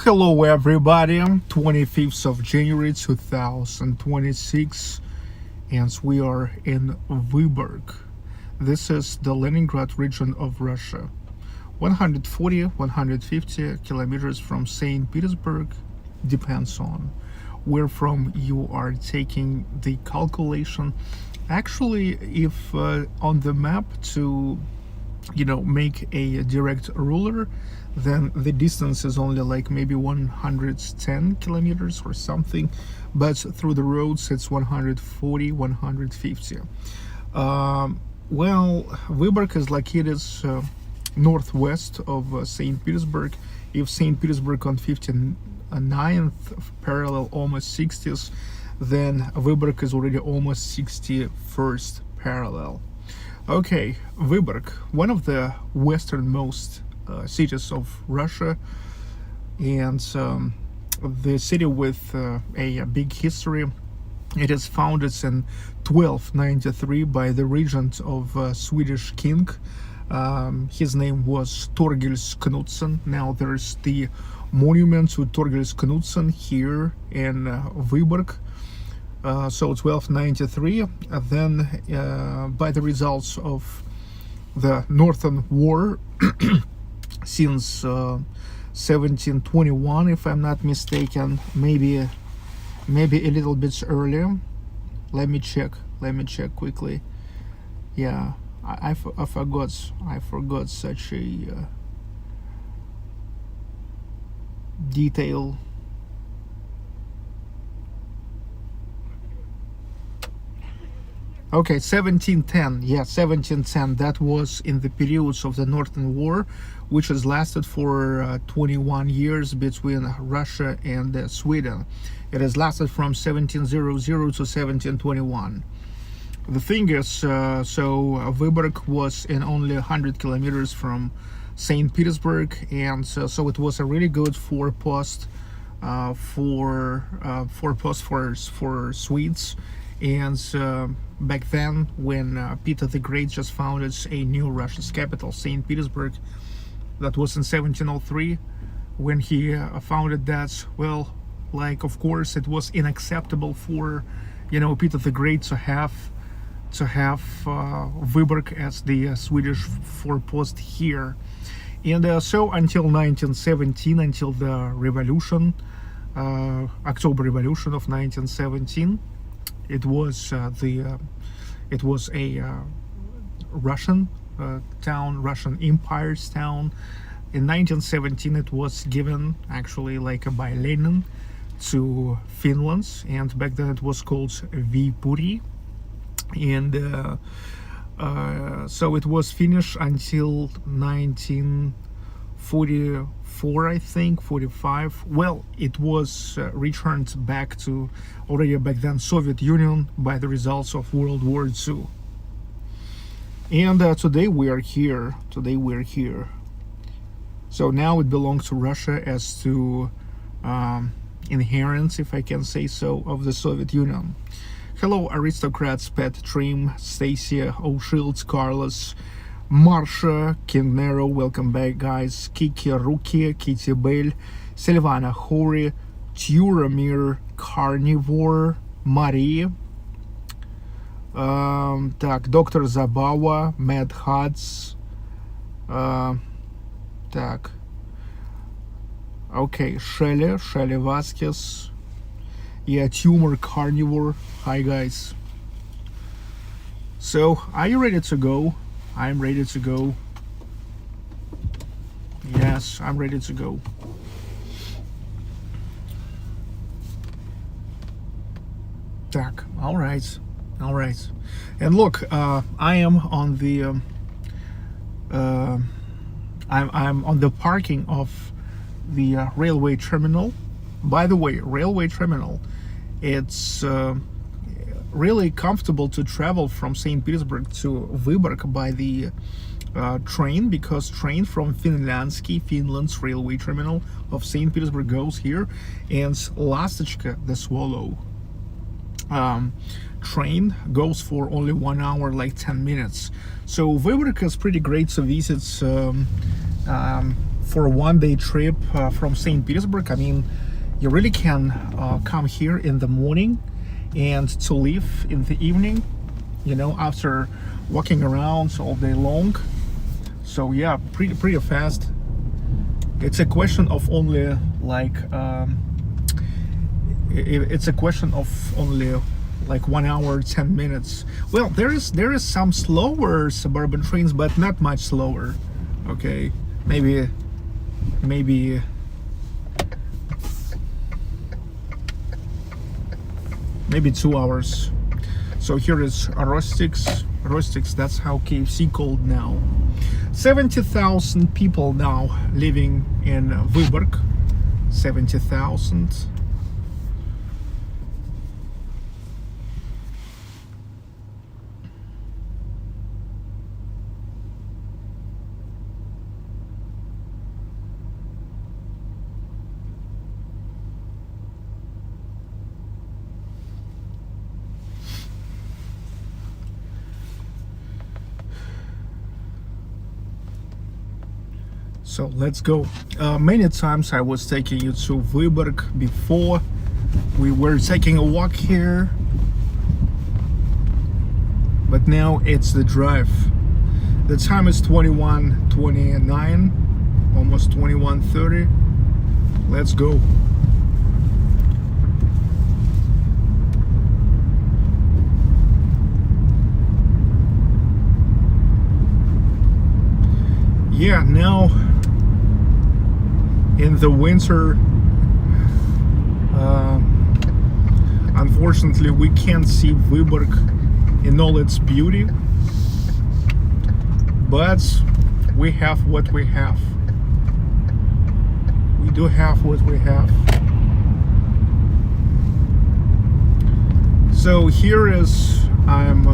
Hello everybody, 25th of January 2026, and we are in Vyborg. This is the Leningrad region of Russia. 140-150 kilometers from St. Petersburg, depends on where from you are taking the calculation. Actually, if on the map to make a direct ruler, then the distance is only like maybe 110 kilometers or something, but through the roads it's 140-150. Well, Vyborg is located northwest of St. Petersburg. If St. Petersburg on 59th parallel, almost 60th, then Vyborg is already almost 61st parallel. Okay, Vyborg, one of the westernmost cities of Russia, and the city with a big history. It is founded in 1293 by the regent of Swedish king. His name was Torgils Knudsen. Now there's the monument to Torgils Knudsen here in Vyborg. So 1293, then by the results of the Northern War since 1721, if I'm not mistaken, maybe a little bit earlier. Let me check quickly. Yeah, I forgot such a detail. Okay, 1710. Yeah, 1710. That was in the periods of the Northern War, which has lasted for 21 years between Russia and Sweden. It has lasted from 1700 to 1721. The thing is, so Vyborg was in only 100 kilometers from St. Petersburg, and so it was a really good forepost for Swedes. And back then, when Peter the Great just founded a new Russia's capital, St. Petersburg, that was in 1703, when he founded that, well, like, of course, it was unacceptable for, Peter the Great to have Vyborg as the Swedish forepost here. And so until 1917, until the revolution, October Revolution of 1917, it was a Russian town, Russian Empire's town. In 1917, it was given actually by Lenin to Finland, and back then it was called Vyborg, and so it was finished until 1944, I think, 45. Well, it was returned back to already back then Soviet Union by the results of World War II. And today we are here. So now it belongs to Russia as to inheritance, if I can say so, of the Soviet Union. Hello, aristocrats, Pat, Trim, Stacia, O'Shields, Carlos, Marsha, King Nero, welcome back, guys. Kiki, Ruki, Kitty Bell, Silvana, Hori, Turamir, Carnivore, Marie, так, Dr. Zabava, Mad Hats, так, okay, Shelly Vasquez, yeah, Tumor, Carnivore. Hi guys. So, are you ready to go? I'm ready to go. Yes, I'm ready to go. Так, all right. And look, I am on the I'm on the parking of the railway terminal. By the way, railway terminal, it's really comfortable to travel from St. Petersburg to Vyborg by the train, because train from Finland's railway terminal of St. Petersburg goes here, and Lastочка, the swallow, train goes for only 1 hour, like 10 minutes. So Vyborg is pretty great to visit for a one-day trip from St. Petersburg. I mean, you really can come here in the morning and to leave in the evening, you know, after walking around all day long. So yeah, pretty fast. It's a question of only like it's a question of only like 1 hour 10 minutes. Well, there is some slower suburban trains, but not much slower. Okay, maybe 2 hours. So here is Rostix, that's how KFC called now. 70,000 people now living in Vyborg. 70,000. So let's go. Many times I was taking you to Vyborg before. We were taking a walk here, but now it's the drive. The time is 21:29, almost 21:30. Let's go. Yeah, now in the winter, unfortunately we can't see Vyborg in all its beauty, but we have what we have. We do have what we have. So here is, I'm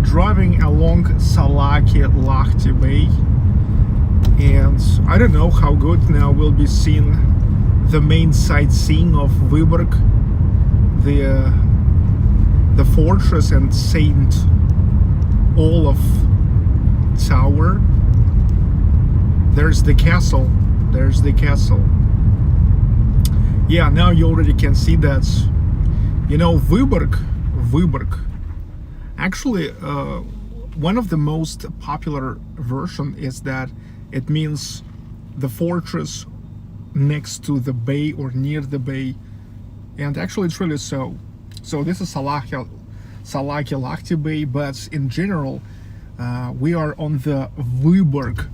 driving along Salaki-Lahti Bay, and I don't know how good now will be seen the main sightseeing of Vyborg, the fortress and Saint Olaf Tower. There's the castle. There's the castle. Yeah, now you already can see that. You know, Vyborg. Actually, one of the most popular version is that it means the fortress next to the bay or near the bay, and actually it's really so. So this is Salaki-Lahti Bay, but in general, we are on the Vyborg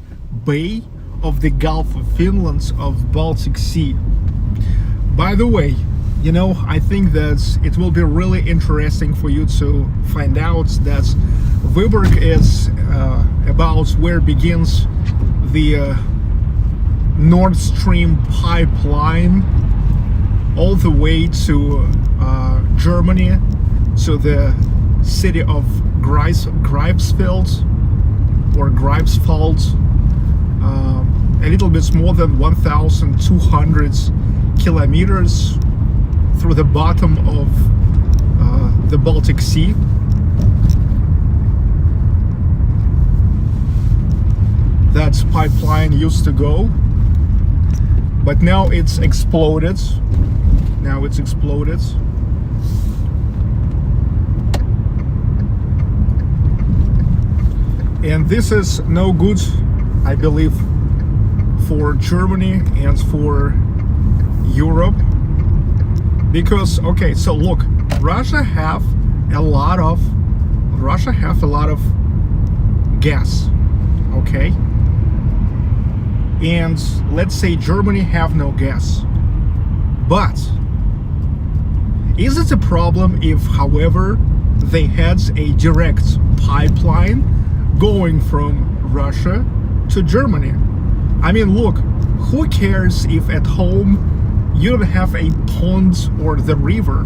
Bay of the Gulf of Finland of Baltic Sea. By the way, you know, I think that it will be really interesting for you to find out that Vyborg is about where begins the Nord Stream pipeline all the way to Germany, to the city of Greifswald or Greifswald, a little bit more than 1,200 kilometers through the bottom of the Baltic Sea. That pipeline used to go, but now it's exploded. Now it's exploded. And this is no good, I believe, for Germany and for Europe. Because, okay, so look, Russia have a lot of gas, okay? And let's say Germany have no gas. But is it a problem if, however, they had a direct pipeline going from Russia to Germany? I mean, look, who cares if at home you don't have a pond or the river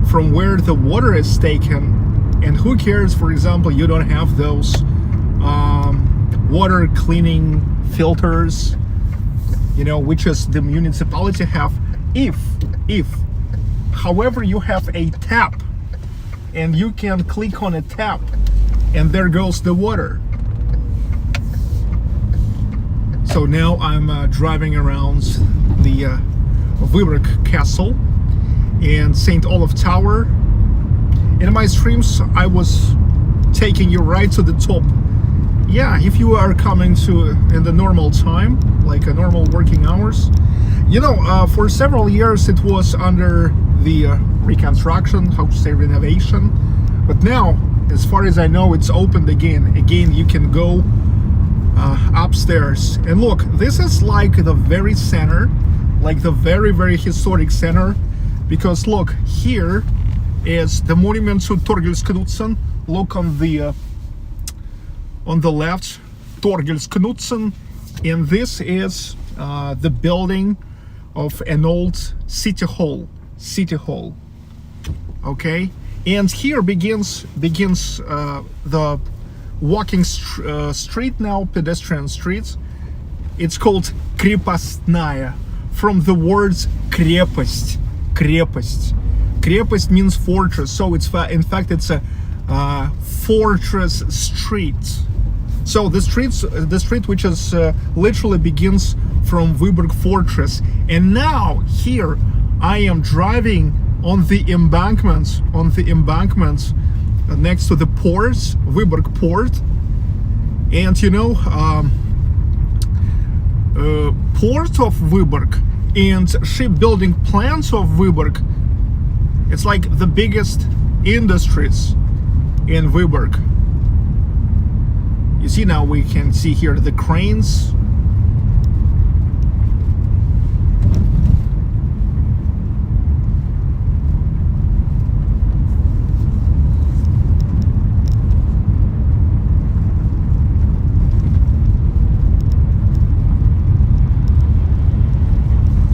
from where the water is taken, and who cares, for example, you don't have those water cleaning filters, you know, which is the municipality have. If however you have a tap and you can click on a tap and there goes the water. So now I'm driving around the Vyborg Castle and St. Olaf Tower. In my streams, I was taking you right to the top. Yeah, if you are coming to in the normal time, like a normal working hours, you know, for several years it was under the reconstruction, how to say, renovation. But now, as far as I know, it's opened again. Again, you can go upstairs. And look, this is like the very center, like the very, very historic center. Because look, here is the monument to Torgils Knudsen. Look on the left, Torgils Knudsen. And this is the building of an old city hall. Okay, and here begins the walking street now, pedestrian street. It's called Krepostnaya, from the words крепость. Крепость means fortress, so it's in fact it's a fortress street. So the street which is literally begins from Vyborg Fortress, and now here I am driving on the embankments next to the ports, Vyborg port. And you know, port of Vyborg and shipbuilding plants of Vyborg, it's like the biggest industries in Vyborg. You see, now we can see here the cranes.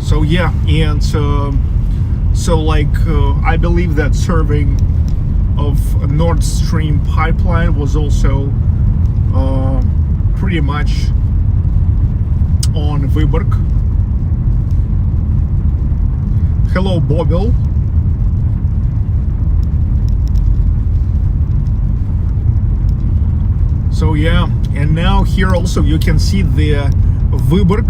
So yeah, and so like I believe that serving of a Nord Stream pipeline was also pretty much on Vyborg. Hello, Bobil. So yeah, and now here also you can see the Vyborg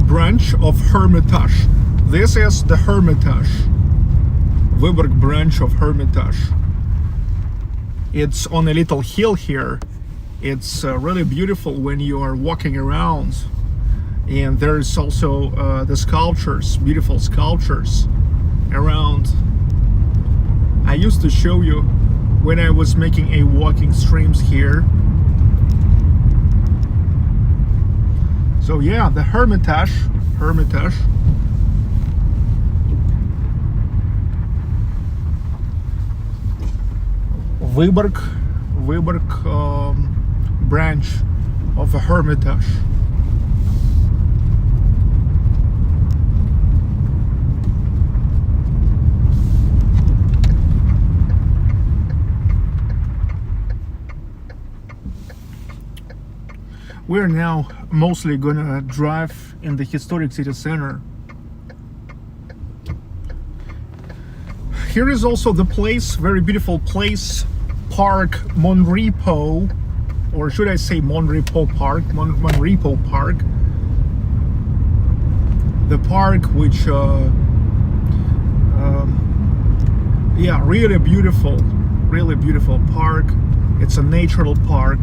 branch of Hermitage. This is the Hermitage, Vyborg branch of Hermitage. It's on a little hill here. It's really beautiful when you are walking around. And there's also the sculptures, beautiful sculptures around. I used to show you when I was making a walking streams here. So yeah, the Hermitage. Vyborg branch of the Hermitage. We're now mostly gonna drive in the historic city center. Here is also the place, very beautiful place, Park Monrepo, or should I say Monrepo Park, Monrepo Park. The park which, yeah, really beautiful park. It's a natural park.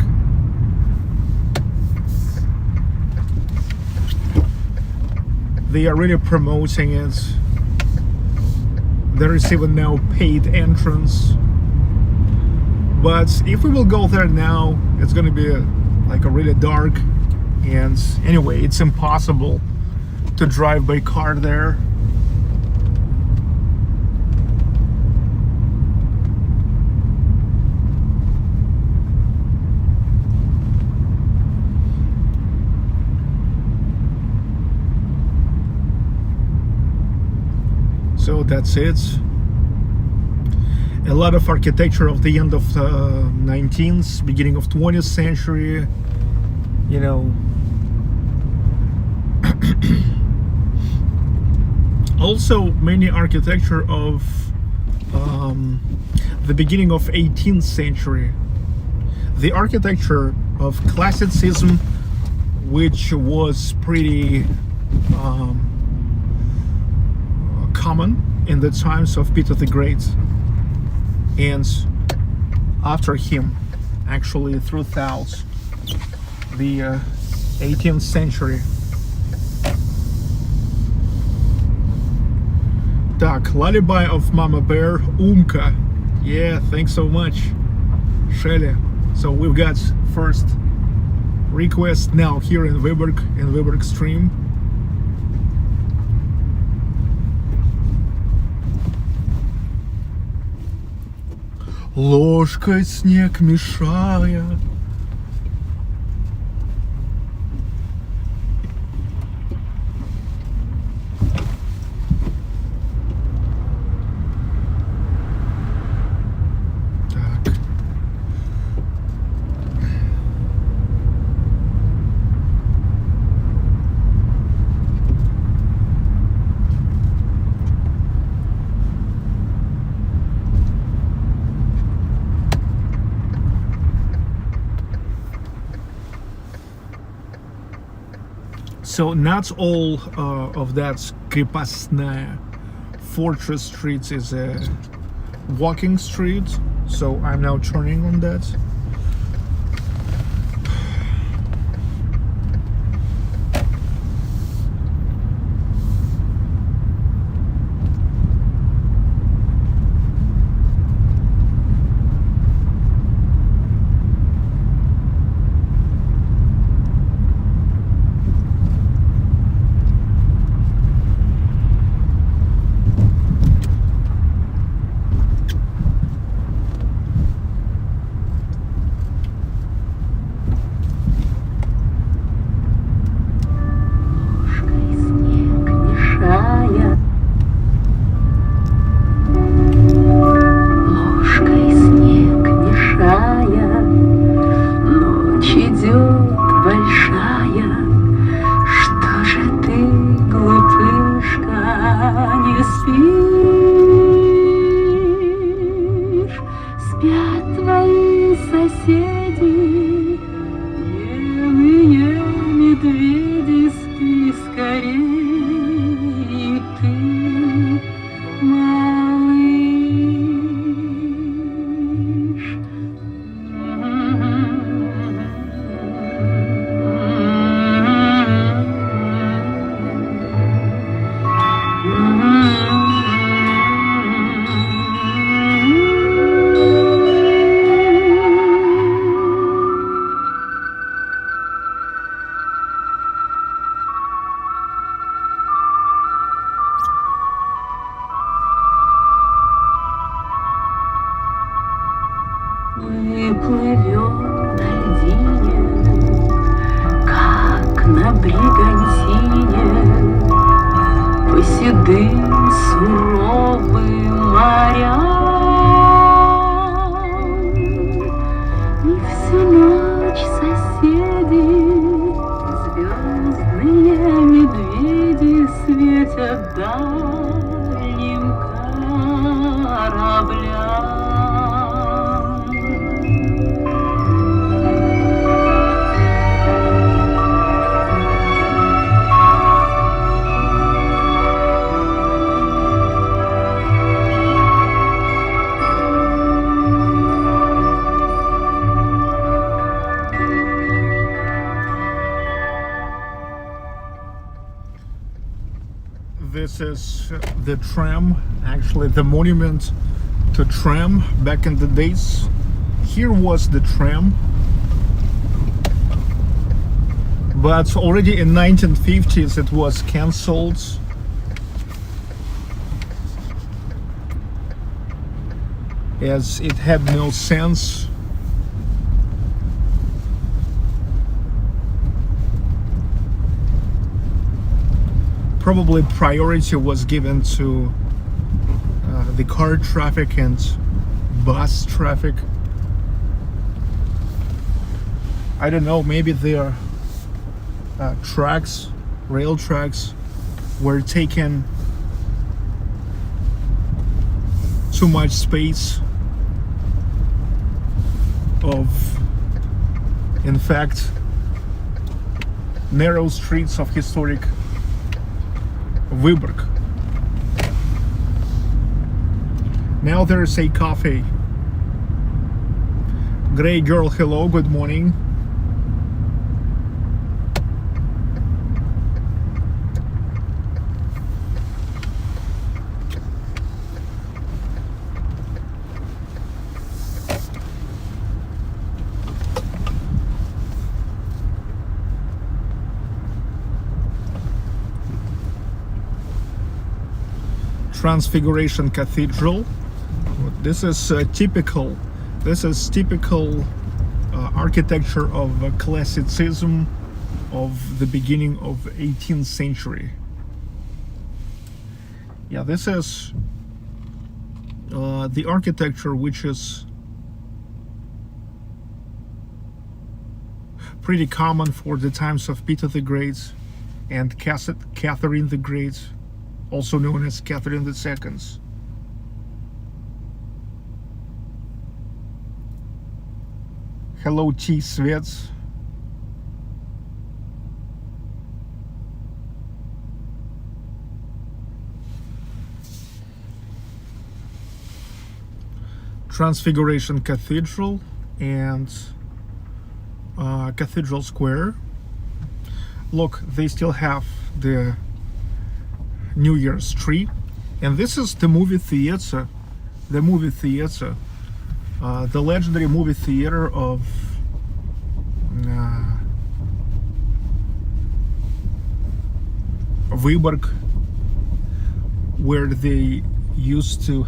They are really promoting it. There is even now paid entrance. But if we will go there now, it's gonna be like a really dark, and anyway, it's impossible to drive by car there. So that's it. A lot of architecture of the end of the 19th, beginning of 20th century, you know. Also many architecture of the beginning of 18th century. The architecture of classicism which was pretty common in the times of Peter the Great, and after him, actually throughout the 18th century. Так, Lullaby of Mama Bear, Umka. Yeah, thanks so much, Shelly. So we've got first request now here in Vyborg stream. Ложкой снег мешая. So not all of that Krepostnaya Fortress Street is a walking street, so I'm now turning on that. This is the tram, actually the monument to tram back in the days. Here was the tram, but already in 1950s it was cancelled. As it had no sense. Probably priority was given to the car traffic and bus traffic. I don't know, maybe their tracks, rail tracks, were taking too much space of, in fact, narrow streets of historic Vyborg. Now there's a cafe. Grey girl, hello, good morning. Transfiguration Cathedral. This is typical. This is typical architecture of classicism of the beginning of 18th century. Yeah, this is the architecture which is pretty common for the times of Peter the Great and Catherine the Great, also known as Catherine II. Hello, T. Svets. Transfiguration Cathedral and Cathedral Square. Look, they still have the New Year's tree, and this is the movie theater. The movie theater. The legendary movie theater of Vyborg, where they used to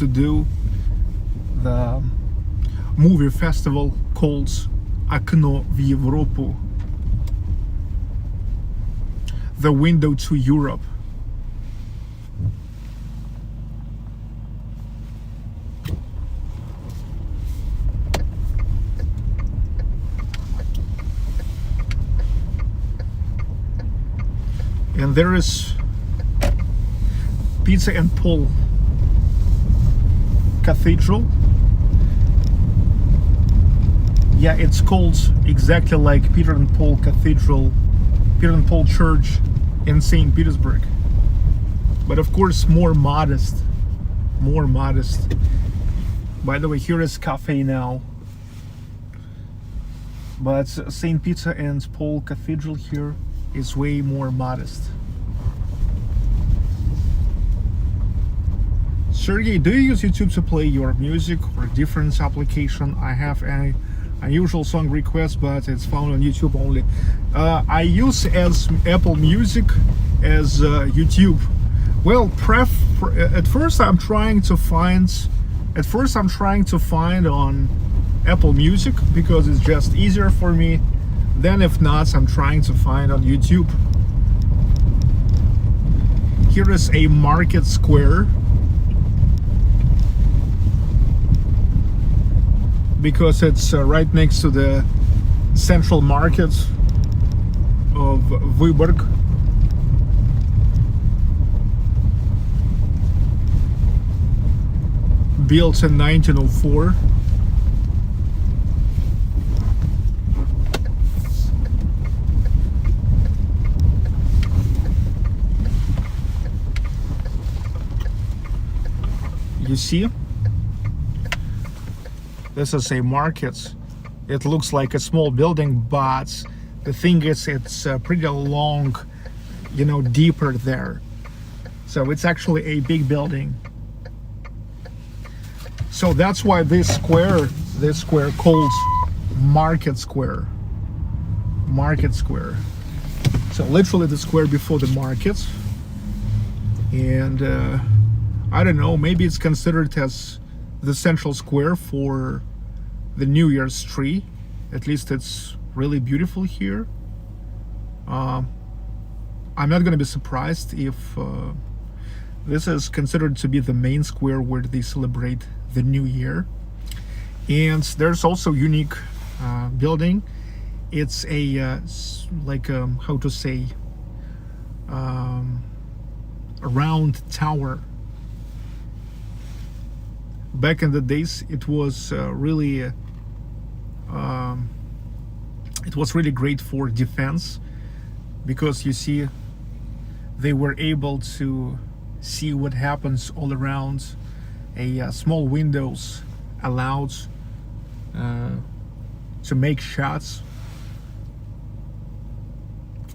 do the movie festival called Okno v Evropu, the window to Europe. And there is Peter and Paul Cathedral. Yeah, it's called exactly like Peter and Paul Cathedral, Peter and Paul Church in St. Petersburg. But of course, more modest. More modest. By the way, here is cafe now. But St. Peter and Paul Cathedral here is way more modest. Sergey, do you use YouTube to play your music or different application? I have an unusual song request, but it's found on YouTube only. I use as Apple Music as YouTube. Well, at first I'm trying to find on Apple Music because it's just easier for me. Then if not, I'm trying to find on YouTube. Here is a market square, because it's right next to the central market of Vyborg. Built in 1904. You see? This is a market. It looks like a small building, but the thing is, it's pretty long, you know, deeper there. So it's actually a big building. So that's why this square called Market Square. Market Square. So literally the square before the market. And I don't know, maybe it's considered as the central square for the New Year's tree. At least it's really beautiful here. I'm not gonna be surprised if this is considered to be the main square where they celebrate the new year. And there's also unique building. It's a like how to say, a round tower. Back in the days, it was really It was really great for defense because you see they were able to see what happens all around. Small windows allowed to make shots.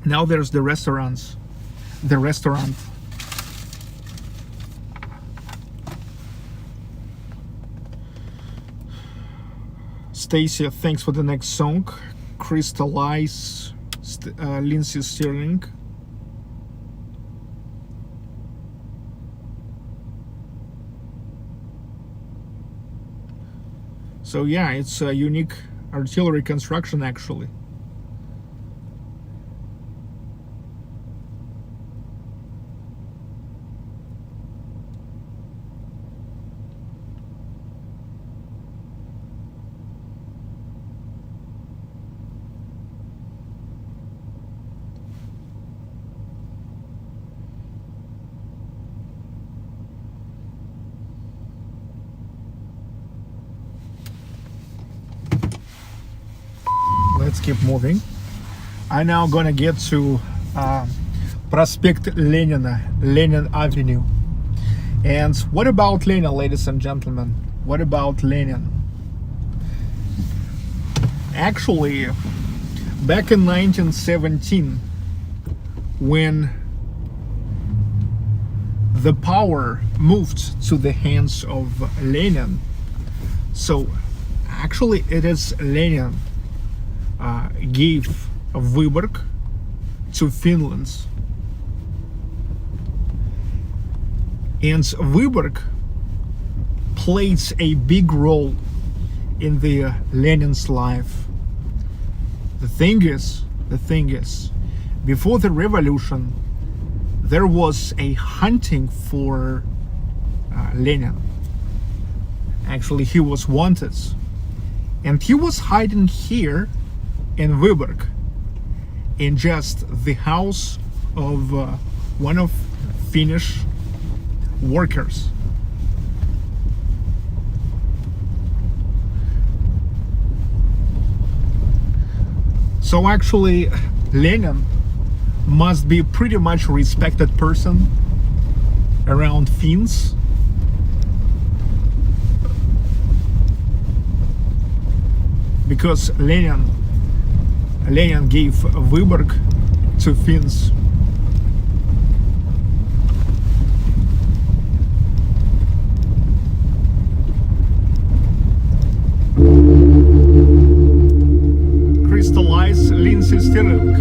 Now there's the restaurant. Stacia, thanks for the next song. Crystallize, Lindsay Sterling. So yeah, it's a unique artillery construction actually. Let's keep moving. I'm now gonna get to Prospect Lenina, Lenin Avenue. And what about Lenin, ladies and gentlemen? What about Lenin? Actually, back in 1917, when the power moved to the hands of Lenin, so actually it is Lenin gave Vyborg to Finland. And Vyborg plays a big role in the Lenin's life. The thing is, before the revolution, there was a hunting for Lenin. Actually, he was wanted, and he was hiding here in Vyborg, in just the house of one of Finnish workers. So actually, Lenin must be a pretty much respected person around Finns. Because Lenin gave Vyborg to Finns. Crystallize Lindsay Sterling.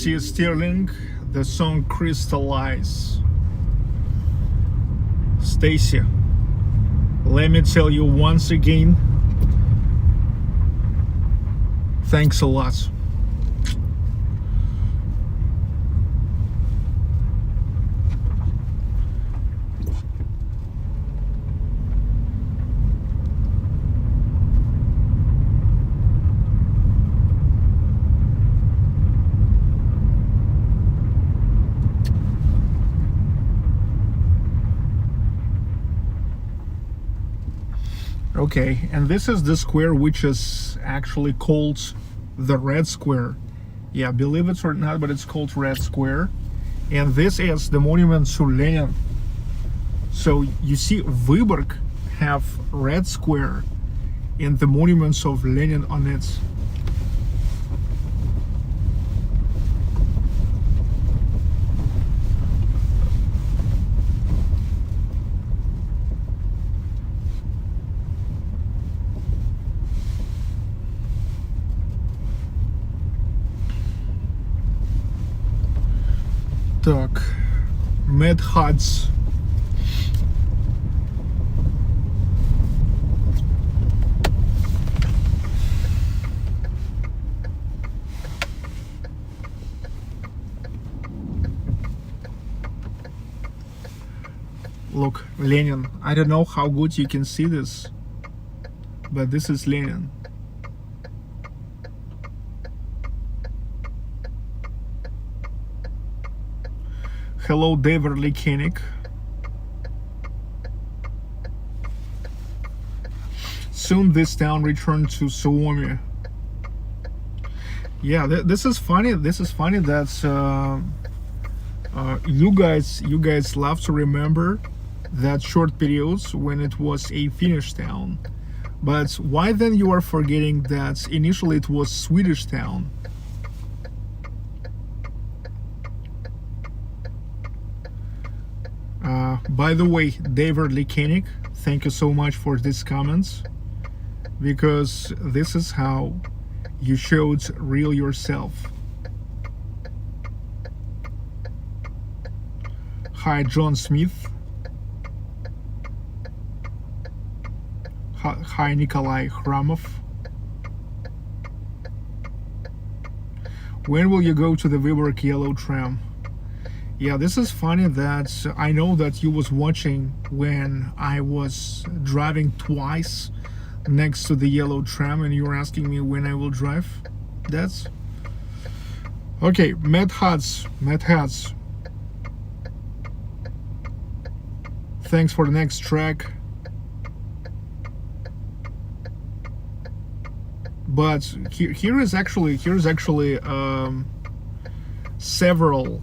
Stacy Stirling, the song Crystallize. Stacy, let me tell you once again, thanks a lot. Okay, and this is the square which is actually called the Red Square. Yeah, believe it or not, but it's called Red Square. And this is the monument to Lenin. So you see Vyborg have Red Square and the monuments of Lenin on it. Так, Mad Huts. Look, Lenin. I don't know how good you can see this, but this is Lenin. Hello, Daverly Koenig. Soon this town returned to Suomi. Yeah, this is funny. This is funny that you guys love to remember that short periods when it was a Finnish town. But why then you are forgetting that initially it was Swedish town? By the way, Daverly Koenig, thank you so much for these comments, because this is how you showed real yourself. Hi, John Smith. Hi, Nikolai Khramov. When will you go to the Vyborg yellow tram? Yeah, this is funny that I know that you was watching when I was driving twice next to the yellow tram and you were asking me when I will drive. That's okay. Mad Hats. Thanks for the next track. But here is actually several.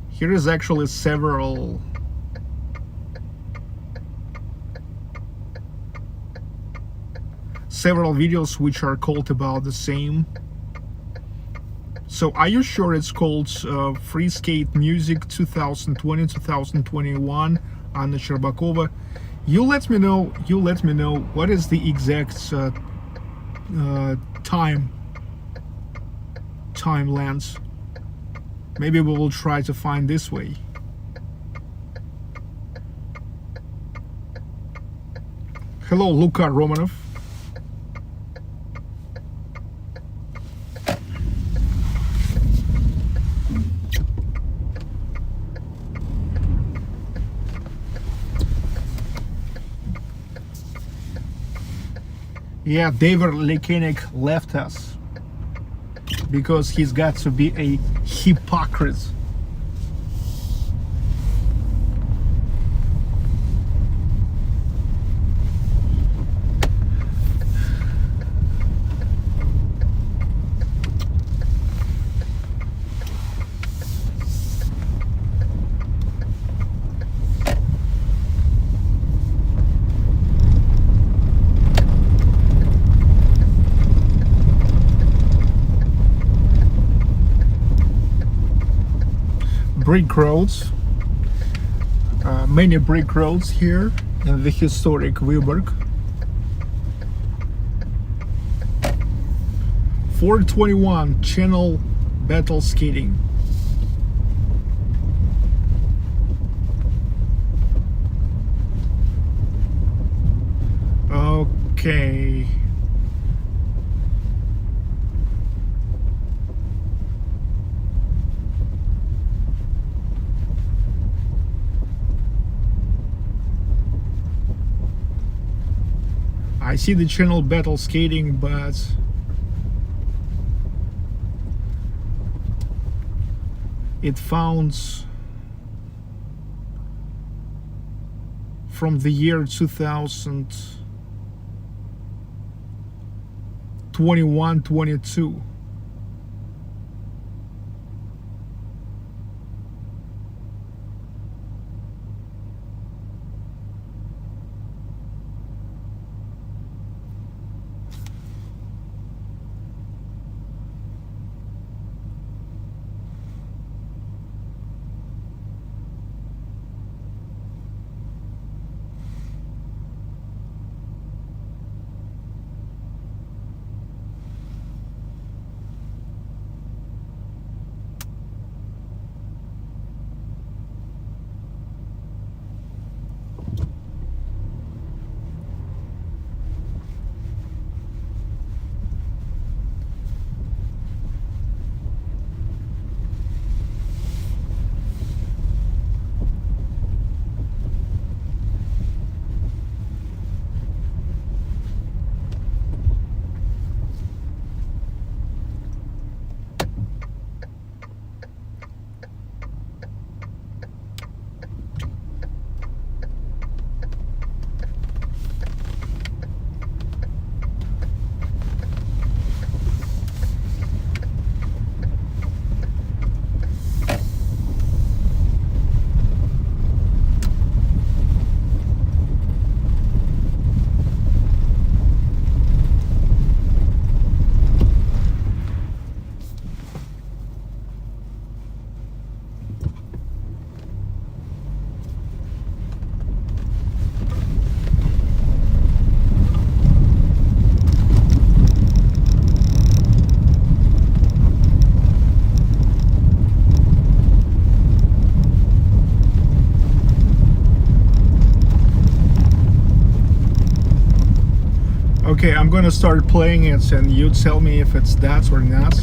Here is actually several videos which are called about the same. So are you sure it's called Free Skate Music 2020-2021 Anna Sherbakova? You let me know what is the exact time length. Maybe we will try to find this way. Hello, Luka Romanov. Yeah, Daverly Koenig left us because he's got to be a hypocrite. Brick roads, many brick roads here in the historic Vyborg. 421 channel battle skating. Okay. I see the channel battle skating, but it founds from the year 2021-22. Okay, I'm gonna start playing it and you tell me if it's that or not.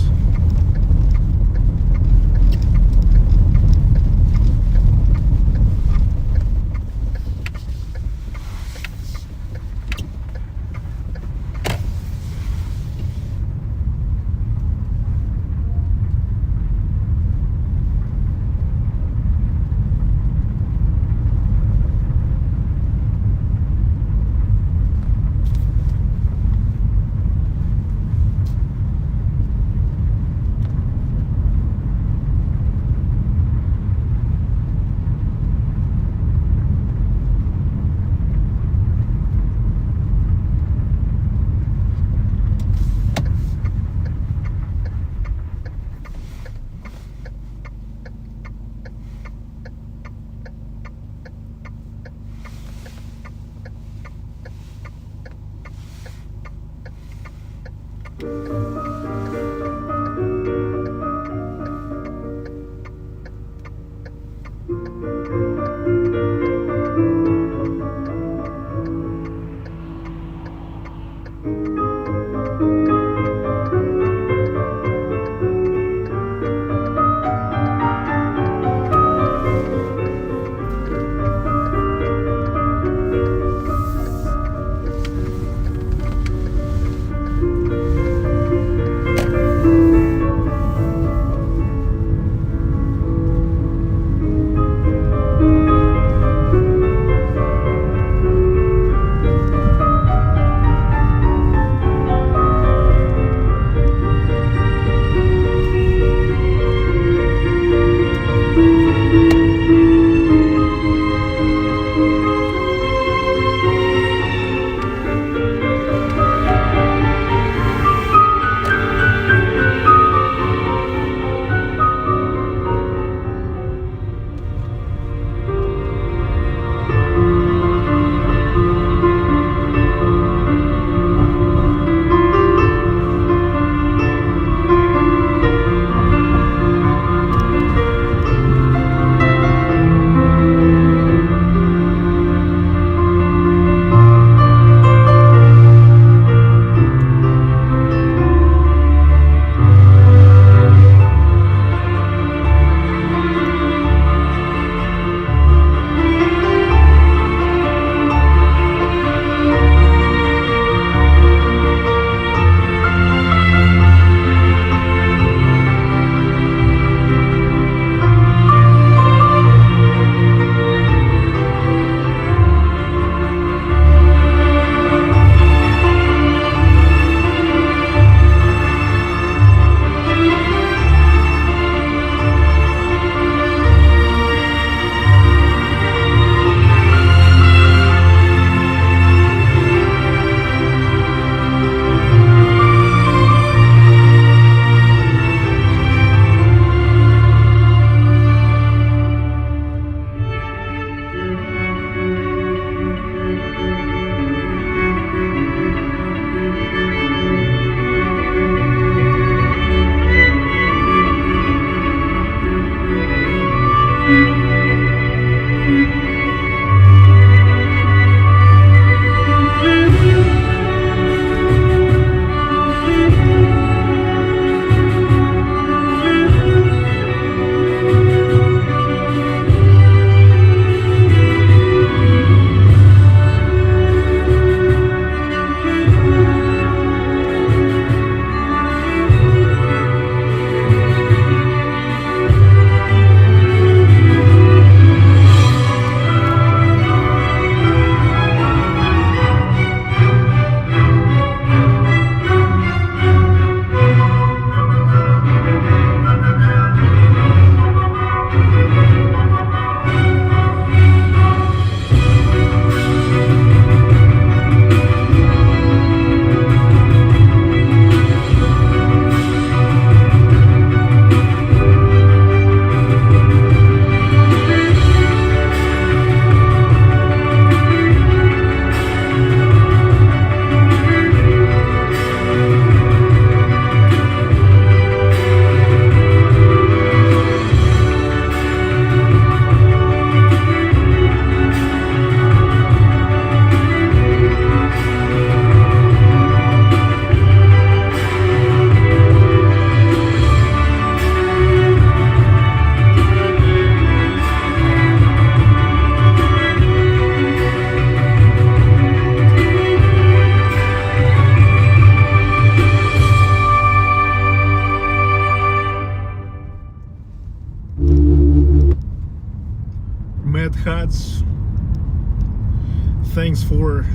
over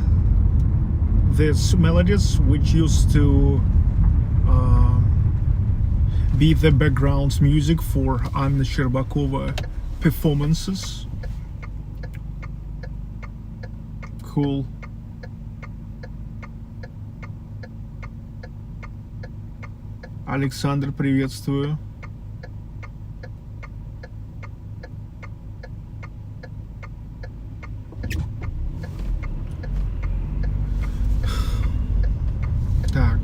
these melodies, which used to be the background music for Anna Щербакова performances. Cool. Александр, приветствую. Так.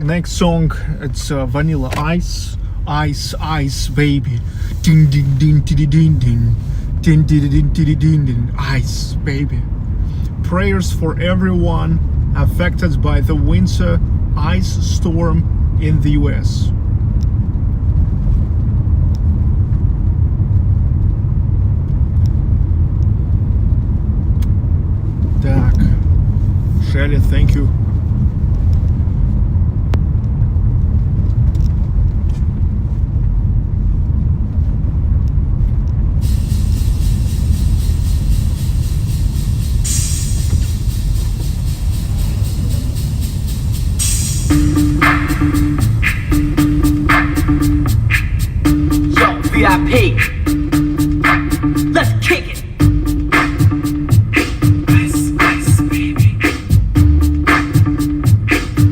Next song, it's Vanilla Ice. Ice, ice, baby. Ding, ding, ding, ding, ding, ding. Ding, ding, ding, ding, ding, ding. Ice, baby. Prayers for everyone affected by the winter ice storm in the US. Так. Shelly, thank you. VIP. Let's kick it. Ice, ice, baby.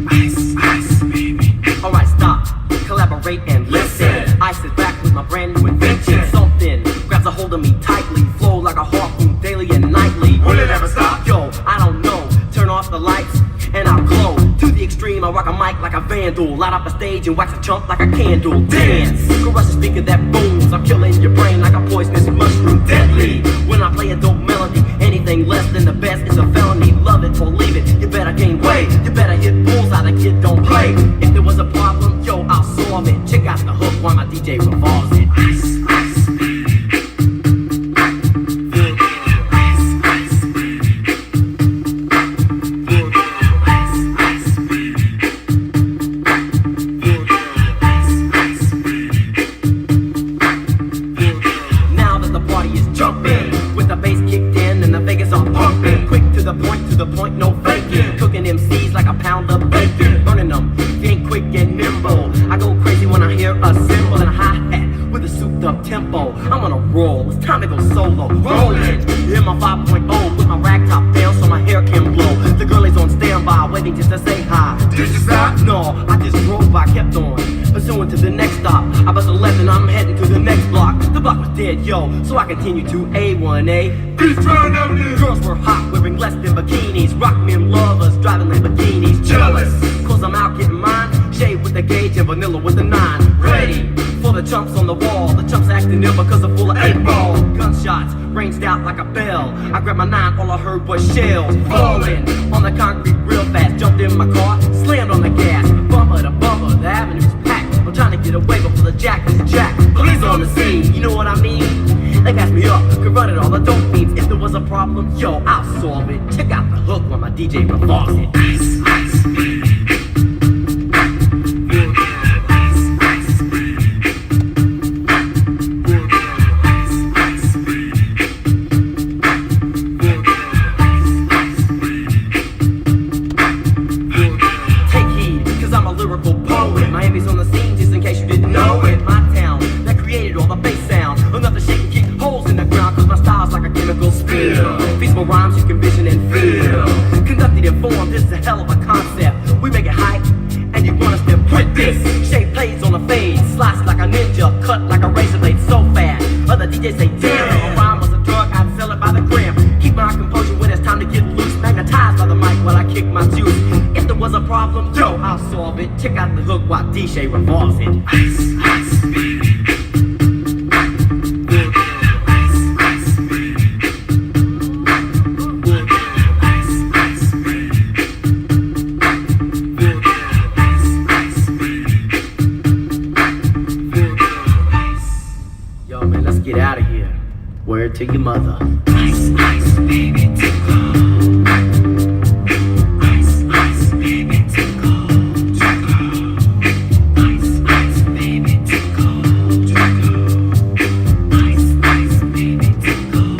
Ice, ice, baby. Alright, stop, collaborate and listen. Ice is back with my brand new invention. Something grabs a hold of me tightly, flow like a harpoon daily and nightly. Will it ever stop? Yo, I don't know. Turn off the lights and I'll glow. To the extreme, I rock a mic like a vandal. Light up a stage and wax a chump like a candle. Dance, crush a speaker that booms. I'm killing your brain like a poisonous mushroom. Deadly, when I play a dope melody. Anything less than the best is a felony. Love it or leave it, you better gain weight. You better hit bullseye, the kid don't play. If there was a problem, yo, I'll solve it. Check out the hook while my DJ revolves it. Ice, ice, baby. To the point, no faking. Cooking MCs like a pound of bacon. Burning them, getting quick and nimble. I go crazy when I hear a cymbal and a hi-hat with a souped up tempo. I'm on a roll, it's time to go solo. Rolling, in my 5.0, put my rag top down so my hair can blow. The girl is on standby, waiting just to say hi. Did you stop? No, I just drove by, kept on pursuing to the next stop. I bust 11, I'm heading to the next block. The block was dead, yo, so I continued to A1A. Eastbound Avenue. Girls were hot, wearing less than bikinis. Rock men lovers, driving Lamborghinis. Jealous, cause I'm out getting mine. Shade with the gauge and vanilla with the 9. Ready for the chumps on the wall. The chumps acting ill because they're full of 8-ball. Gunshots ranged out like a bell. I grabbed my 9, all I heard was shells falling on the concrete real fast. Jumped in my car, slammed on the gas. Bumper to bumper, the avenue's packed. I'm trying to get away before the jack is jacked. Police on the scene, you know what I mean? They pass me up, could run it all, the dope means. If there was a problem, yo, I'll solve it. Check out the hook while my DJ revolves it. Ice, ice, baby. Feasible rhymes you can vision and feel. Conducted in form, this is a hell of a concept. We make it hype, and you want us to print this. Shape plays on a fade, slice like a ninja, cut like a razor blade so fast. Other DJs say, damn, a rhyme was a drug, I'd sell it by the gram. Keep my composure when it's time to get loose. Magnetized by the mic while I kick my juice. If there was a problem, yo, I'll solve it. Check out the hook while DJ revolves it. Ice, ice, baby. Get out of here. Word to your mother. Ice, ice, baby, tickle. Ice, ice, baby, tickle. Tickle. Ice, ice, baby, tickle. Tickle. Ice, ice, baby, tickle.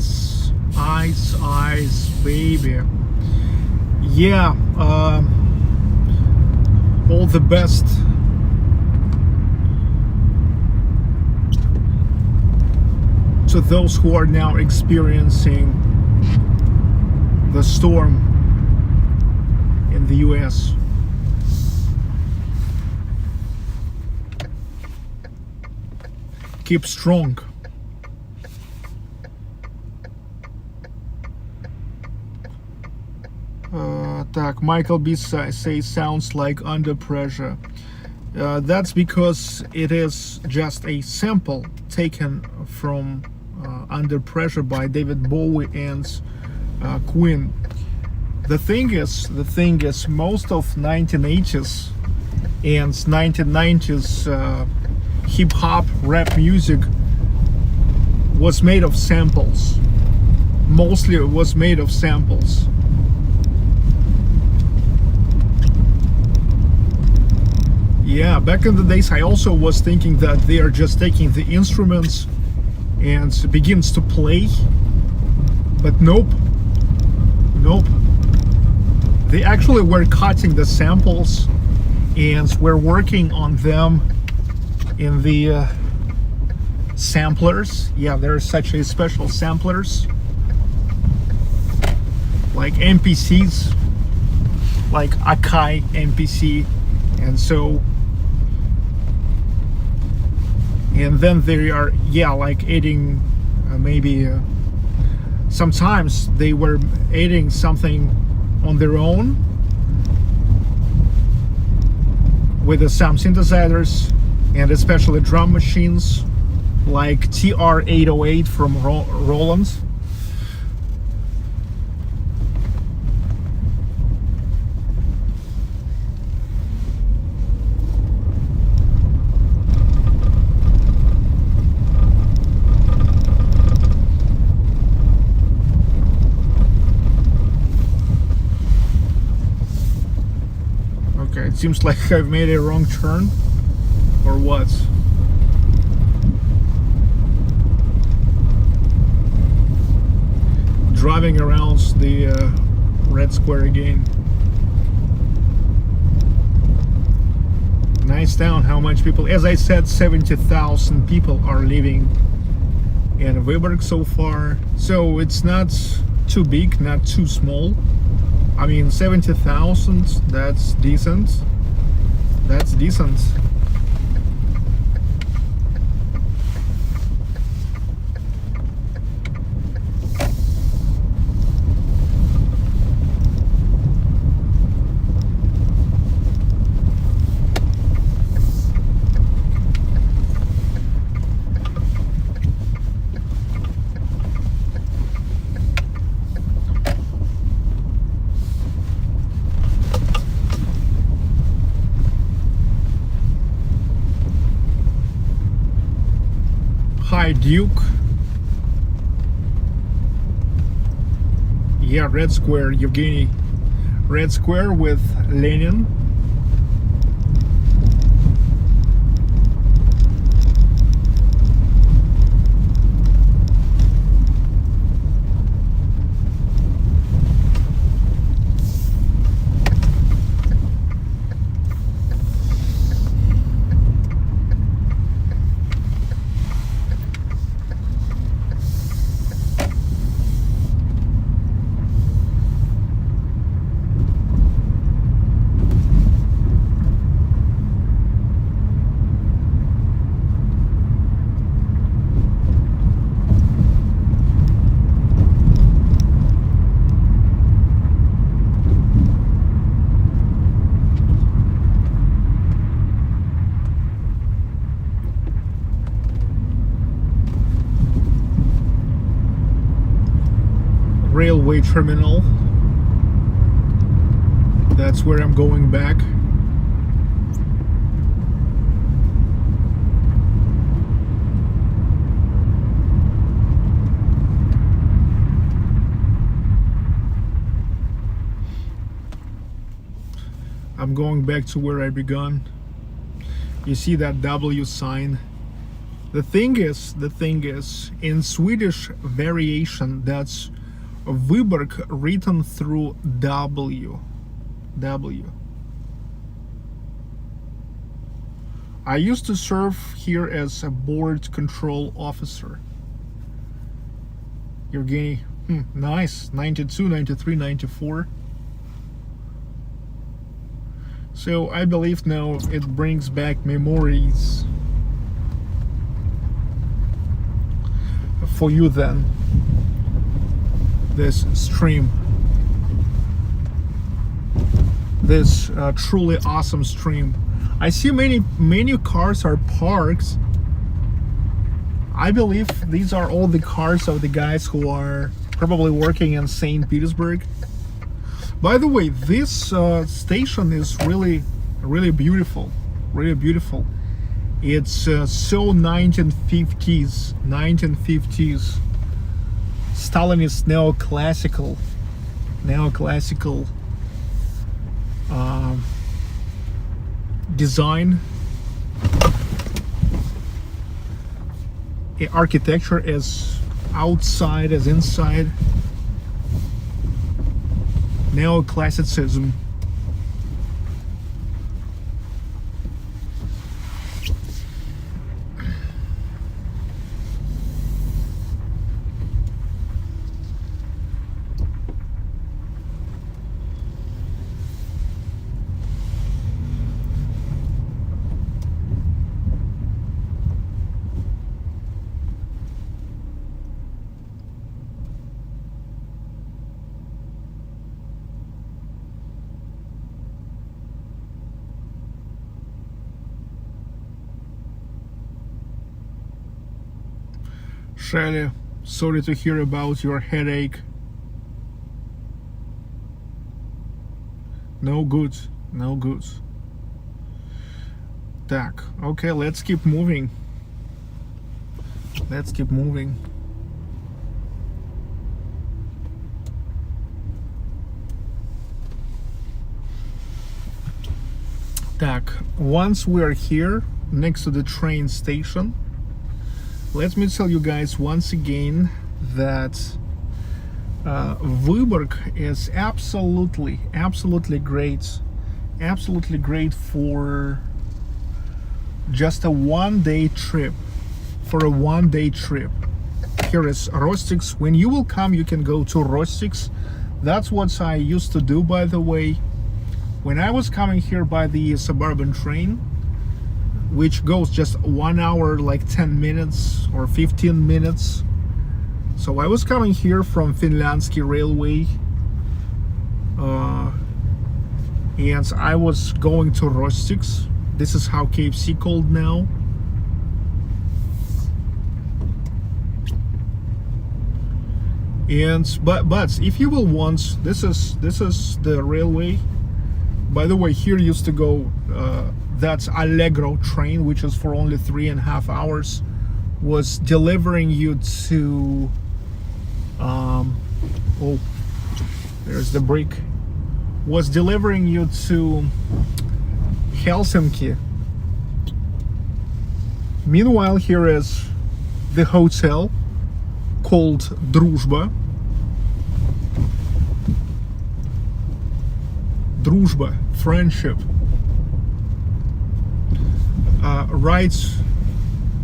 ice, ice, ice, baby. Yeah, all the best. To those who are now experiencing the storm in the US. Keep strong. Так, Michael B says sounds like under pressure. That's because it is just a sample taken from Under Pressure by David Bowie and Queen. The thing is, most of 1980s and 1990s hip hop, rap music was made of samples. Mostly it was made of samples. Yeah, back in the days I also was thinking that they are just taking the instruments and begins to play, but nope. They actually were cutting the samples and were working on them in the samplers. Yeah, there's such a special samplers like MPCs, like Akai MPC, and so. And then they are, yeah, like adding maybe sometimes they were adding something on their own with some synthesizers and especially drum machines like TR-808 from Roland. It seems like I've made a wrong turn, or what? Driving around the Red Square again. Nice town, how much people? As I said, 70,000 people are living in Vyborg so far. So it's not too big, not too small. I mean, 70,000, that's decent. That's decent. Hi Duke. Yeah, Red Square, Evgeny. Red Square with Lenin. Railway terminal. That's where I'm going back. I'm going back to where I began. You see that W sign the thing is, in Swedish variation, that's Vyborg written through W. I used to serve here as a board control officer. Evgeny, nice, 92, 93, 94. So I believe now it brings back memories for you then, this stream, this truly awesome stream. I see many cars are parked. I believe these are all the cars of the guys who are probably working in St. Petersburg. By the way, this station is really beautiful, really beautiful. It's so 1950s, Stalinist neoclassical design, architecture as outside as inside, neoclassicism. Shelly, sorry to hear about your headache. No good, no good. Так, okay, let's keep moving. Let's keep moving. Так, once we are here next to the train station, let me tell you guys once again that Vyborg is absolutely great for just a one-day trip. Here is Rostiks. When you will come, you can go to Rostiks. That's what I used to do, by the way. When I was coming here by the suburban train, which goes just 1 hour, like 10 minutes or 15 minutes. So I was coming here from Finlandsky Railway, and I was going to Rostiks. This is how KFC called now. And but if you will want, this is the railway. By the way, here used to go that's Allegro train, which is for only 3.5 hours, was delivering you to oh, there's the brick, was delivering you to Helsinki. Meanwhile, here is the hotel called Druzhba, friendship. Right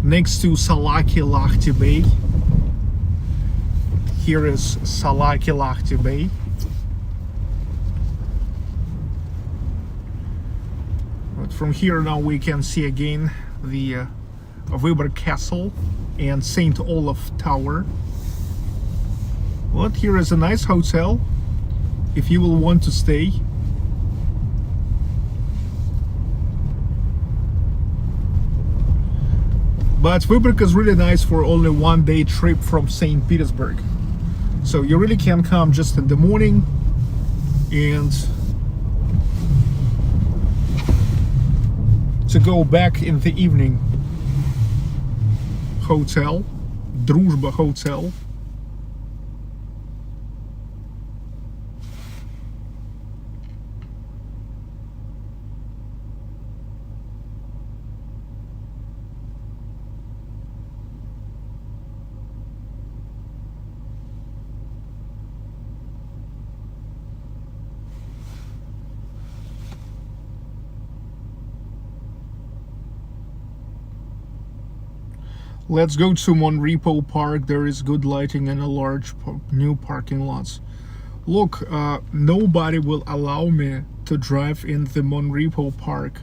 next to Salaki Lahti Bay. Here is Salaki Lahti Bay. But from here now we can see again the Vyborg Castle and St. Olaf Tower. But here is a nice hotel if you will want to stay. But Vyborg is really nice for only one-day trip from St. Petersburg. So you really can come just in the morning and to go back in the evening. Hotel, Druzhba Hotel. Let's go to Monrepo Park. There is good lighting and a large new parking lots. Look, nobody will allow me to drive in the Monrepo Park.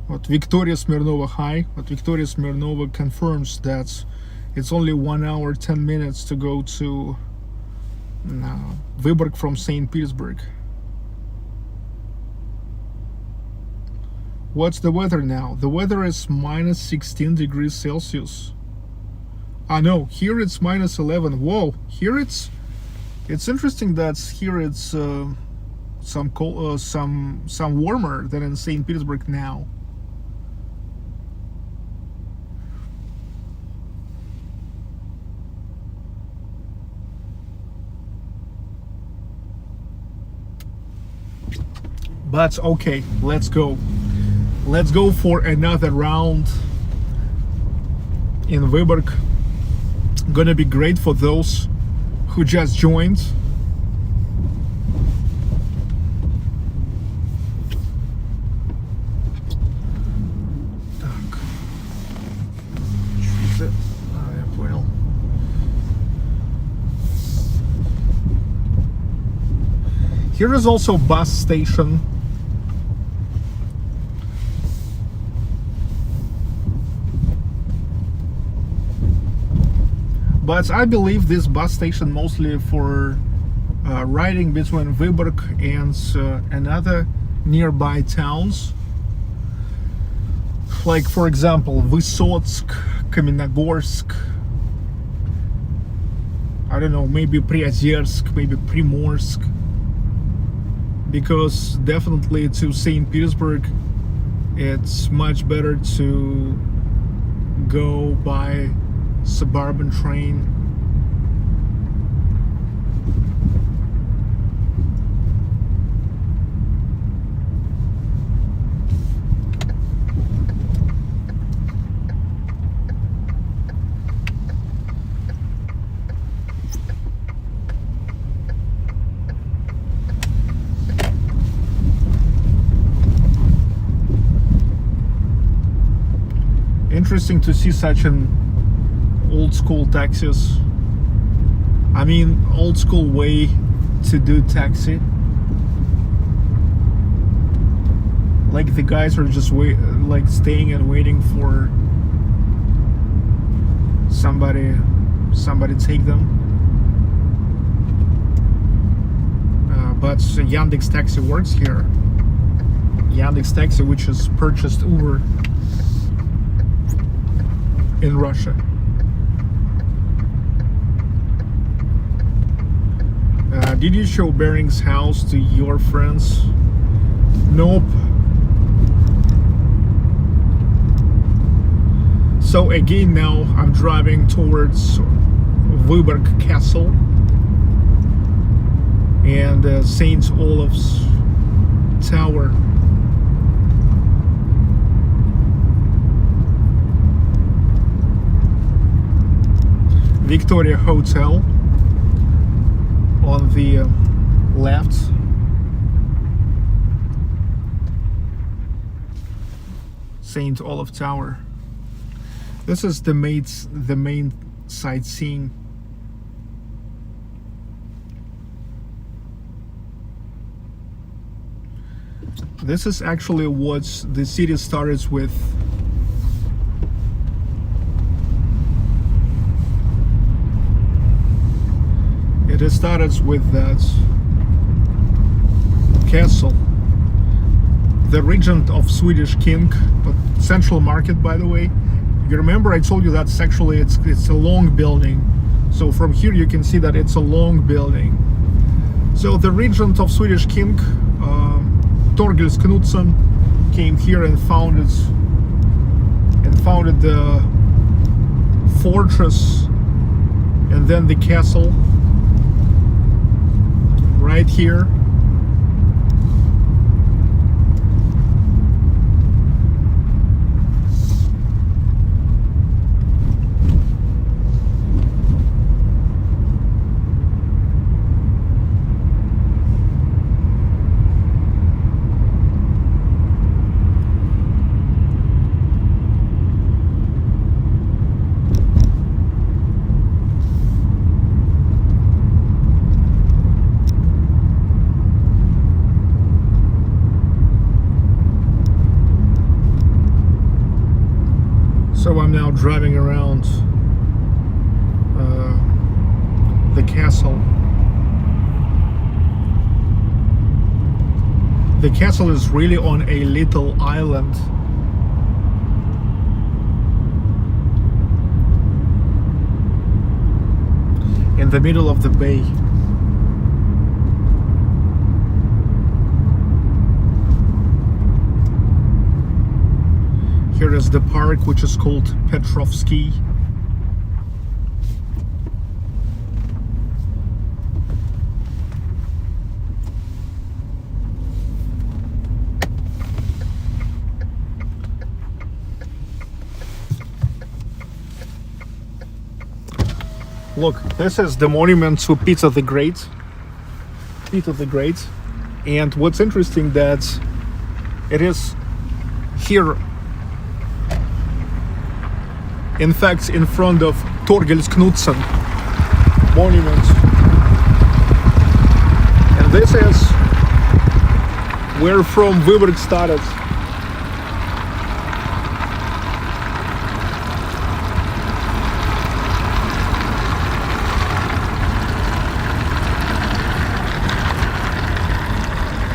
What Victoria Smirnova, hi. What Victoria Smirnova confirms that it's only 1 hour 10 minutes to go to Vyborg from St. Petersburg. What's the weather now? The weather is minus 16 degrees Celsius. Ah no, here it's minus 11. Whoa, here it's interesting that here it's some warmer than in St. Petersburg now. But okay, let's go. Let's go for another round in Vyborg. Gonna be great for those who just joined. Так. Chita. Я понял. Here is also bus station. But I believe this bus station mostly for riding between Vyborg and another nearby towns. Like for example, Vysotsk, Kamenogorsk, I don't know, maybe Priozersk, maybe Primorsk. Because definitely to St. Petersburg, it's much better to go by suburban train. Interesting to see such an old school taxis. I mean, old school way to do taxi. Like the guys are just staying and waiting for somebody take them. But Yandex Taxi works here. Yandex Taxi, which has purchased Uber in Russia. Did you show Bering's house to your friends? Nope. So again, now I'm driving towards Vyborg Castle and St. Olaf's Tower. Victoria Hotel on the left. St. Olaf Tower. This is the main sightseeing. This is actually what the city started with. It started with that castle, the regent of Swedish king, but central market, by the way. You remember I told you that's actually it's a long building. So from here you can see that it's a long building. So the regent of Swedish king, Thorgils Knudsen, came here and founded the fortress and then the castle right here. So I'm now driving around the castle. The castle is really on a little island. In the middle of the bay. Here is the park, which is called Petrovsky. Look, this is the monument to Peter the Great. Peter the Great. And what's interesting that it is here, in fact, in front of Thorgils Knudsen monument. And this is where from Vyborg started.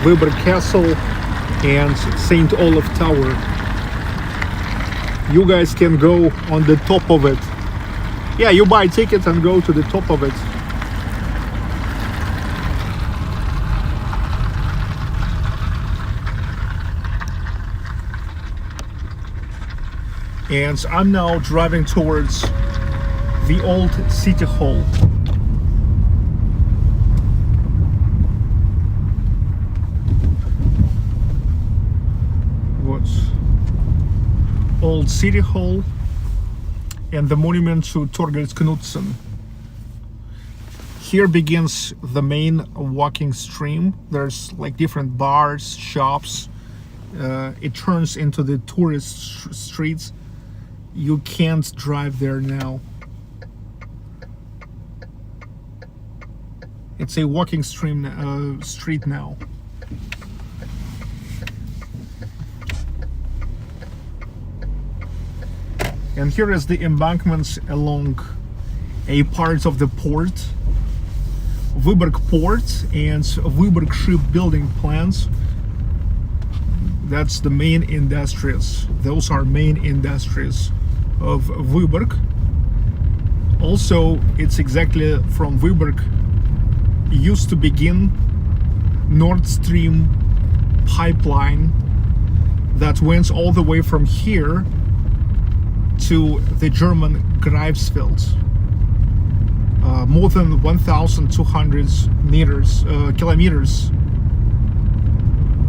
Vyborg Castle and St. Olaf Tower. You guys can go on the top of it. Yeah, you buy tickets and go to the top of it. And I'm now driving towards the old city hall. Old city hall and the monument to Thorgils Knudsen. Here begins the main walking stream. There's like different bars, shops. It turns into the tourist streets. You can't drive there now. It's a walking street now. And here is the embankments along a part of the port, Vyborg port and Vyborg shipbuilding plants. That's the main industries. Those are main industries of Vyborg. Also, it's exactly from Vyborg used to begin Nord Stream pipeline that went all the way from here to the German Greifswald, more than 1,200 kilometers.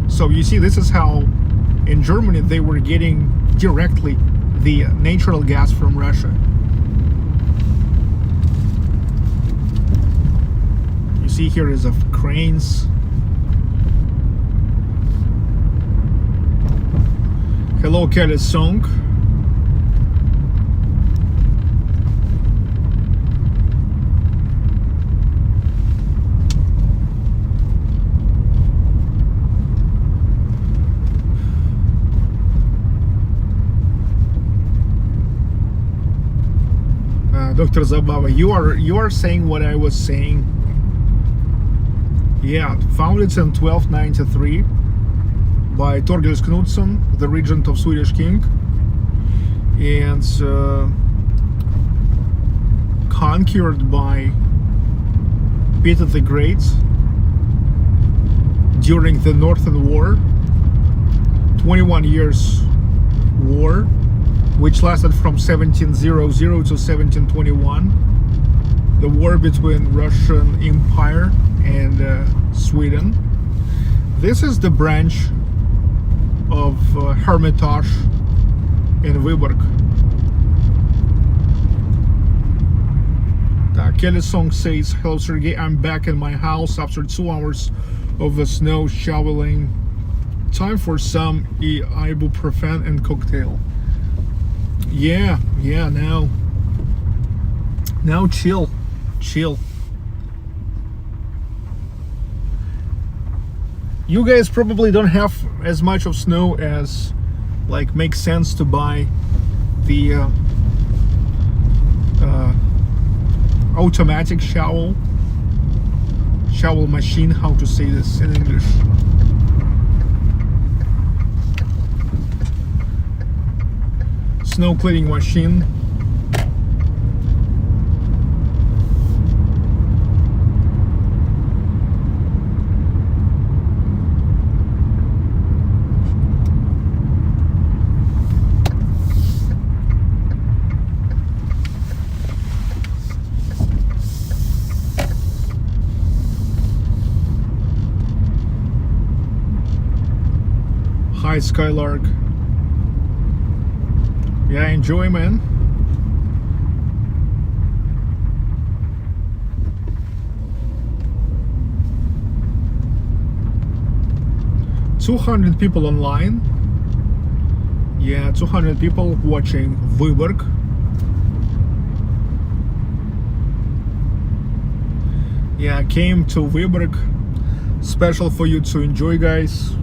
So you see, this is how in Germany they were getting directly the natural gas from Russia. You see here is of cranes. Hello, Kelly Song. Dr. Zabava, you are saying what I was saying. Yeah, founded in 1293 by Thorgils Knudsen, the regent of Swedish king, and conquered by Peter the Great during the Northern War, 21 years war, which lasted from 1700 to 1721, the war between Russian Empire and Sweden. This is the branch of Hermitage in Vyborg. Kelly Song says, hello Sergey, I'm back in my house after 2 hours of snow shoveling. Time for some ibuprofen and cocktail. Yeah, now chill. You guys probably don't have as much of snow as like makes sense to buy the automatic shovel machine, how to say this in English. Snow clearing machine. High Skylark. Yeah, enjoy, man. $200 people online. Yeah, 200 people watching Vyborg. Yeah, I came to Vyborg special for you to enjoy, guys.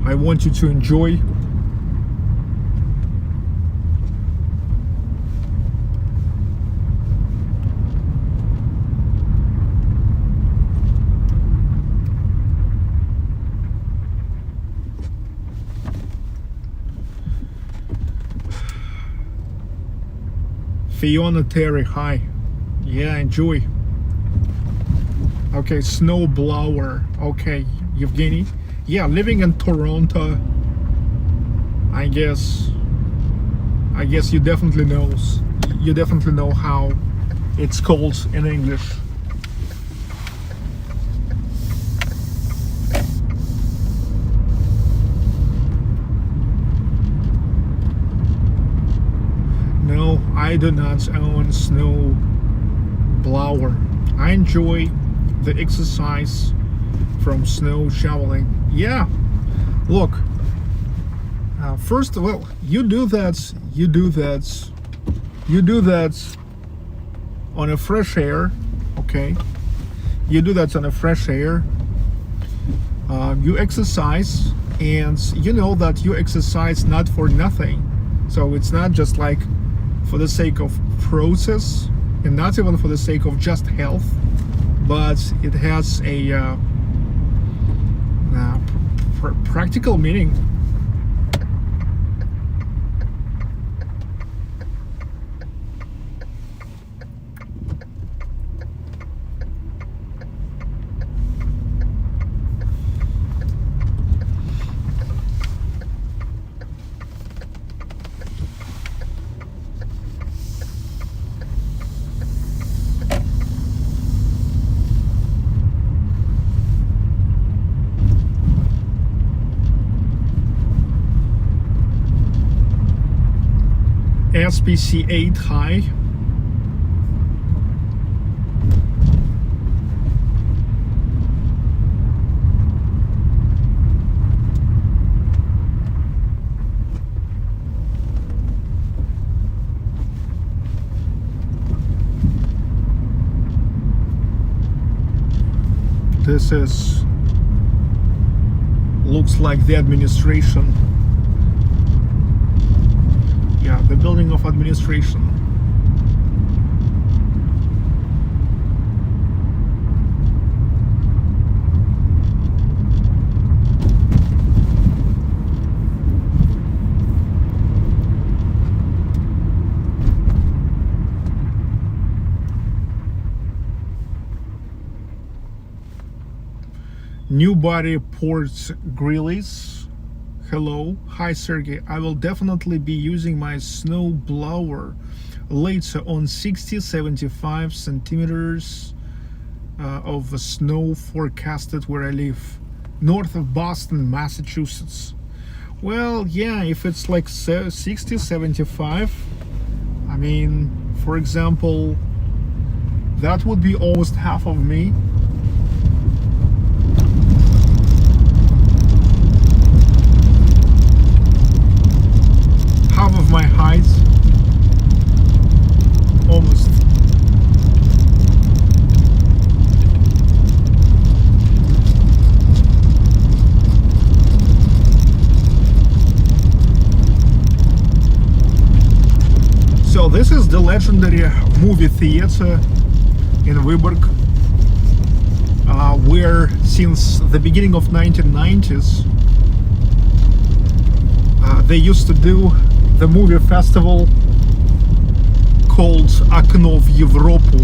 I want you to enjoy. Fiona Terry, hi. Yeah, enjoy. Okay, snowblower. Okay, Evgeny. Yeah, living in Toronto. I guess you definitely know how it's called in English. No, I do not own snow blower. I enjoy the exercise from snow shoveling. Yeah, look, first of all, you do that on a fresh air, okay? You do that on a fresh air. You exercise, and you know that you exercise not for nothing. So it's not just like for the sake of process, and not even for the sake of just health, but it has a practical meaning. SPC8 high. This looks like the administration. Yeah, the building of administration. New body Port Grillis. Hello, hi Sergey. I will definitely be using my snow blower later on 60-75 centimeters of snow forecasted where I live, north of Boston, Massachusetts. Well, yeah, if it's like 60-75, I mean, for example, that would be almost half of me. Half of my height, almost. So this is is the legendary movie theater in Vyborg, where since the beginning of 1990s they used to do the movie festival called Окно в Европу,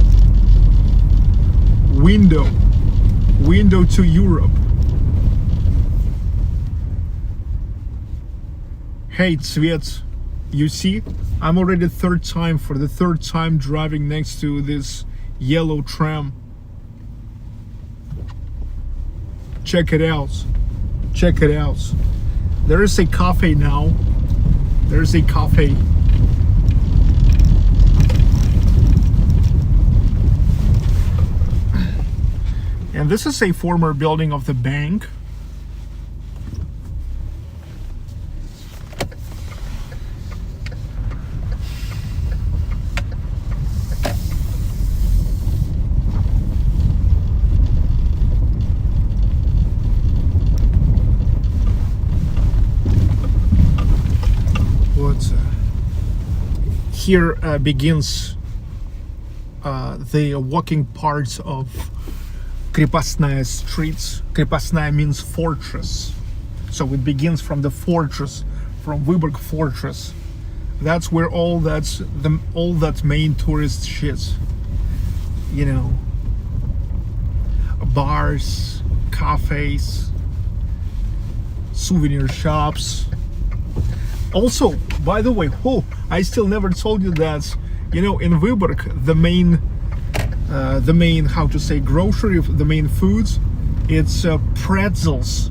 window to Europe. Hey, Tsvet, you see, I'm already for the third time driving next to this yellow tram. Check it out. Check it out. There is a cafe now. There's a cafe. And this is a former building of the bank. Here begins the walking parts of Крепостная streets. Крепостная means fortress. So it begins from the fortress, from Vyborg fortress. That's where all that main tourist shit. You know, bars, cafes, souvenir shops. Also, by the way, I still never told you that, you know, in Vyborg, the main how to say grocery, the main foods, it's pretzels.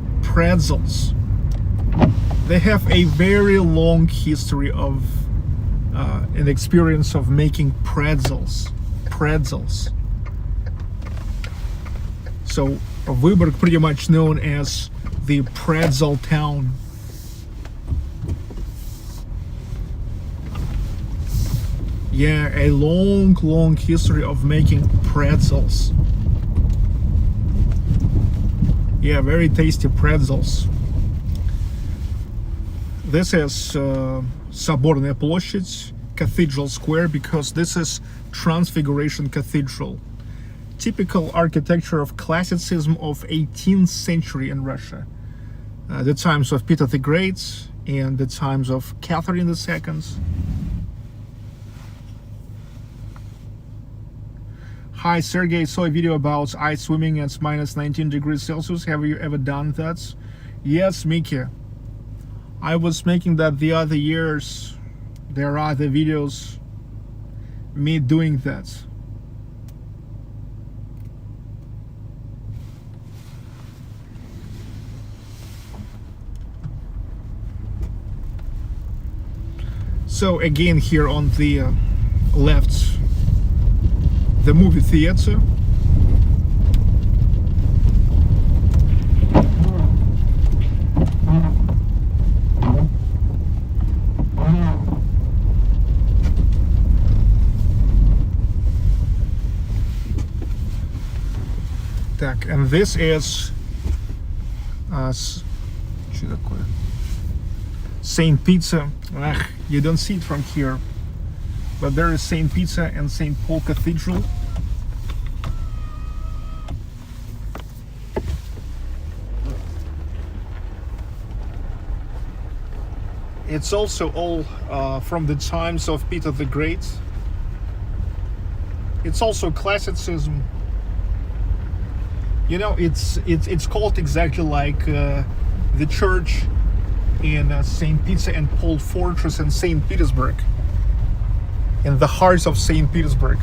They have a very long history of an experience of making pretzels. So Vyborg pretty much known as the pretzel town. Yeah, a long history of making pretzels. Yeah, very tasty pretzels. This is Соборная площадь, Cathedral Square, because this is Transfiguration Cathedral. Typical architecture of classicism of 18th century in Russia. The times of Peter the Great and the times of Catherine II. Hi Sergey, saw a video about ice swimming at minus 19 degrees Celsius. Have you ever done that? Yes, Mickey. I was making that the other years. There are the videos me doing that. So again, here on the left, the movie theater. Так, and this is что такое? Saint Pizza. You don't see it from here. But there is Saint Pizza and Saint Paul Cathedral. It's also all from the times of Peter the Great. It's also classicism. You know, it's called exactly like the church in Saint Peter and Paul Fortress in Saint Petersburg. In the heart of St. Petersburg.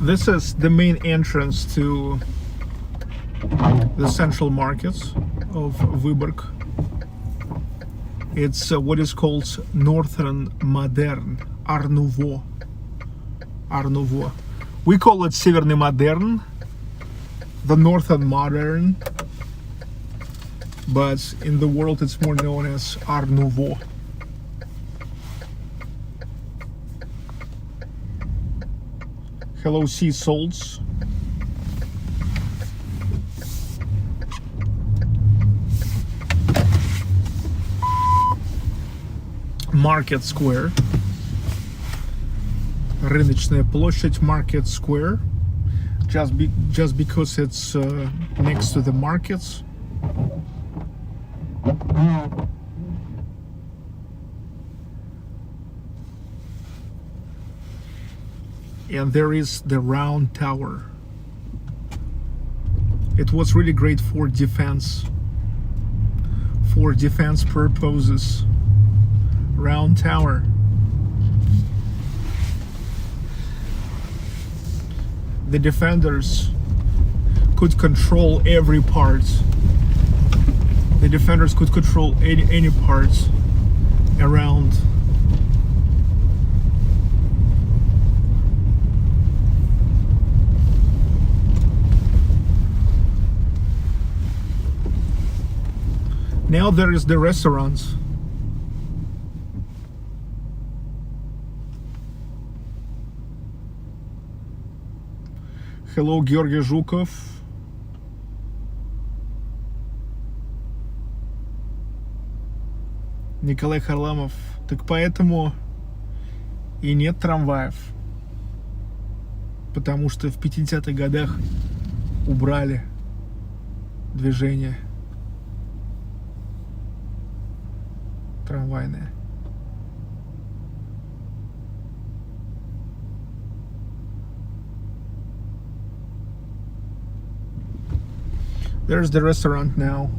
This is the main entrance to the central markets of Vyborg. It's what is called Northern Modern, Art Nouveau. Art Nouveau. We call it Severny Modern, the Northern Modern, but in the world it's more known as Art Nouveau. Hello, sea salts. Market Square. Рыночная площадь, Market Square. Just because it's next to the markets. And there is the round tower. It was really great for defense purposes. Round tower. The defenders could control every part. The defenders could control any parts around. Now there is the restaurants. Hello, Georgy Zhukov. Николай Харламов. Так поэтому и нет трамваев. Потому что в 50-х годах убрали движение трамвайное. There's the restaurant now.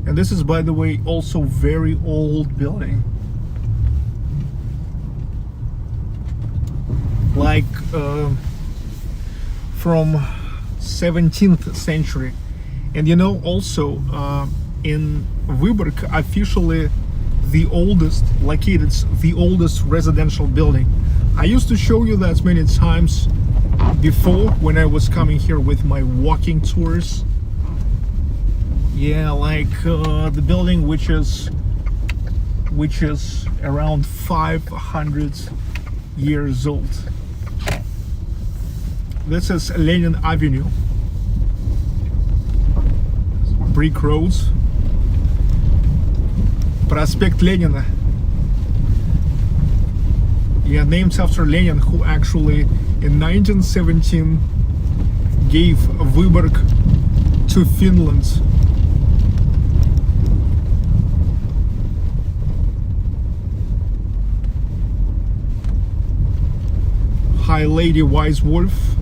And this is, by the way, also very old building. Like from 17th century. And you know, also in Vyborg, officially the oldest, it's the oldest residential building. I used to show you that many times before when I was coming here with my walking tours. Yeah, like the building which is around 500 years old. This is Lenin Avenue. Brick roads. Проспект Ленина. Yeah, named after Lenin, who actually in 1917 gave Vyborg to Finland. Hi, Lady Wise Wolf.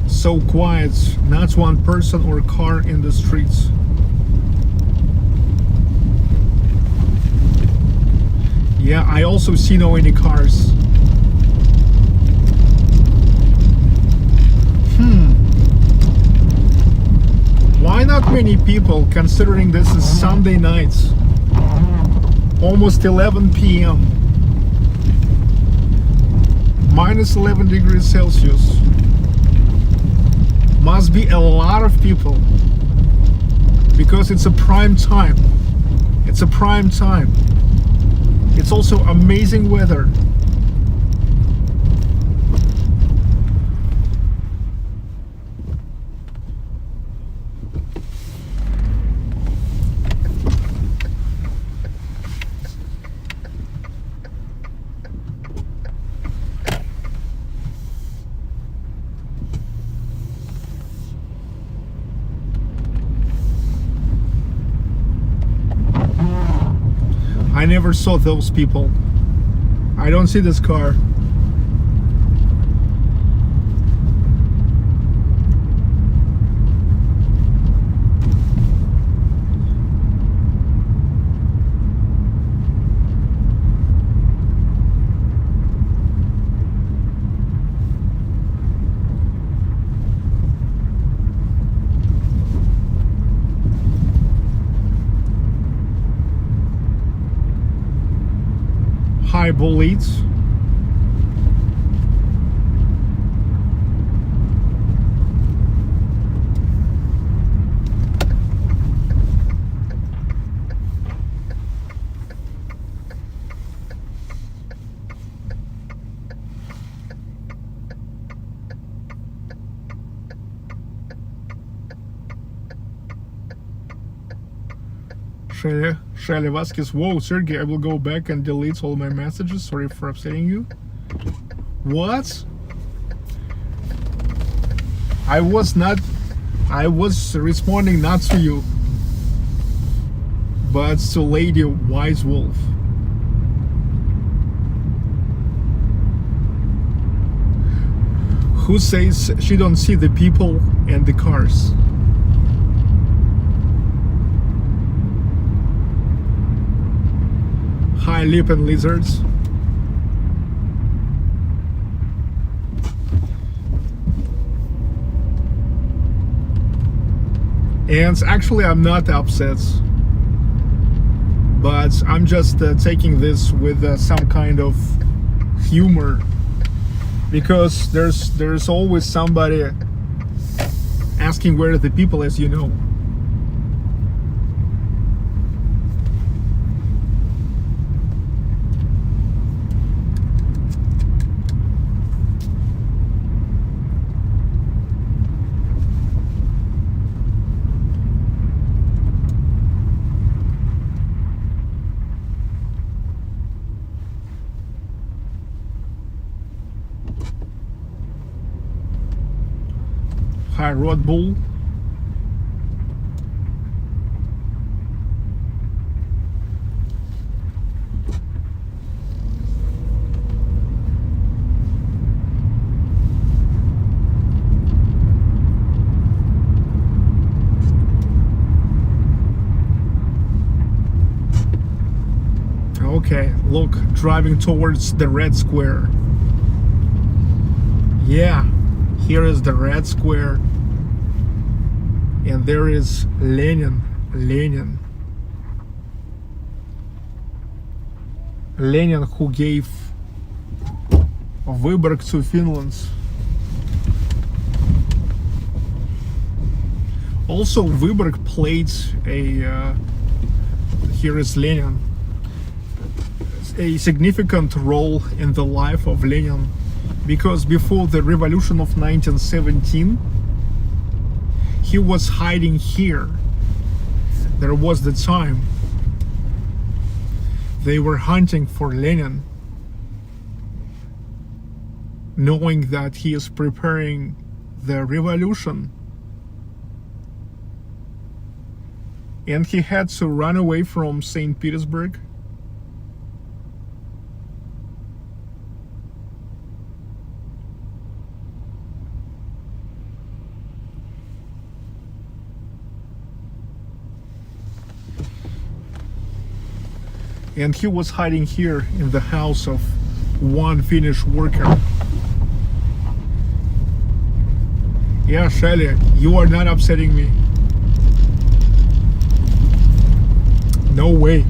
So quiet, not one person or car in the streets. Yeah, I also see no any cars. Why not many people, considering this is Sunday night? Almost 11 p.m. Minus 11 degrees Celsius. Must be a lot of people. Because it's a prime time. It's a prime time. It's also amazing weather. I never saw those people. I don't see this car. Hi, Bolitz. Shelly Vasquez. Whoa, Sergey, I will go back and delete all my messages. Sorry for upsetting you. What? I was responding not to you, but to Lady Wise Wolf. Who says she don't see the people and the cars? Hi, lip and lizards. And actually, I'm not upset, but I'm just taking this with some kind of humor, because there's always somebody asking where are the people, as you know. Hi, Rod Bull. Okay, look, driving towards the Red Square. Yeah, here is the Red Square. And there is Lenin. Lenin, who gave Vyborg to Finland. Also, Vyborg played here is Lenin, a significant role in the life of Lenin, because before the revolution of 1917, he was hiding here. There was the time they were hunting for Lenin, knowing that he is preparing the revolution, and he had to run away from St. Petersburg. And he was hiding here in the house of one Finnish worker. Yeah, Shelly, you are not upsetting me. No way.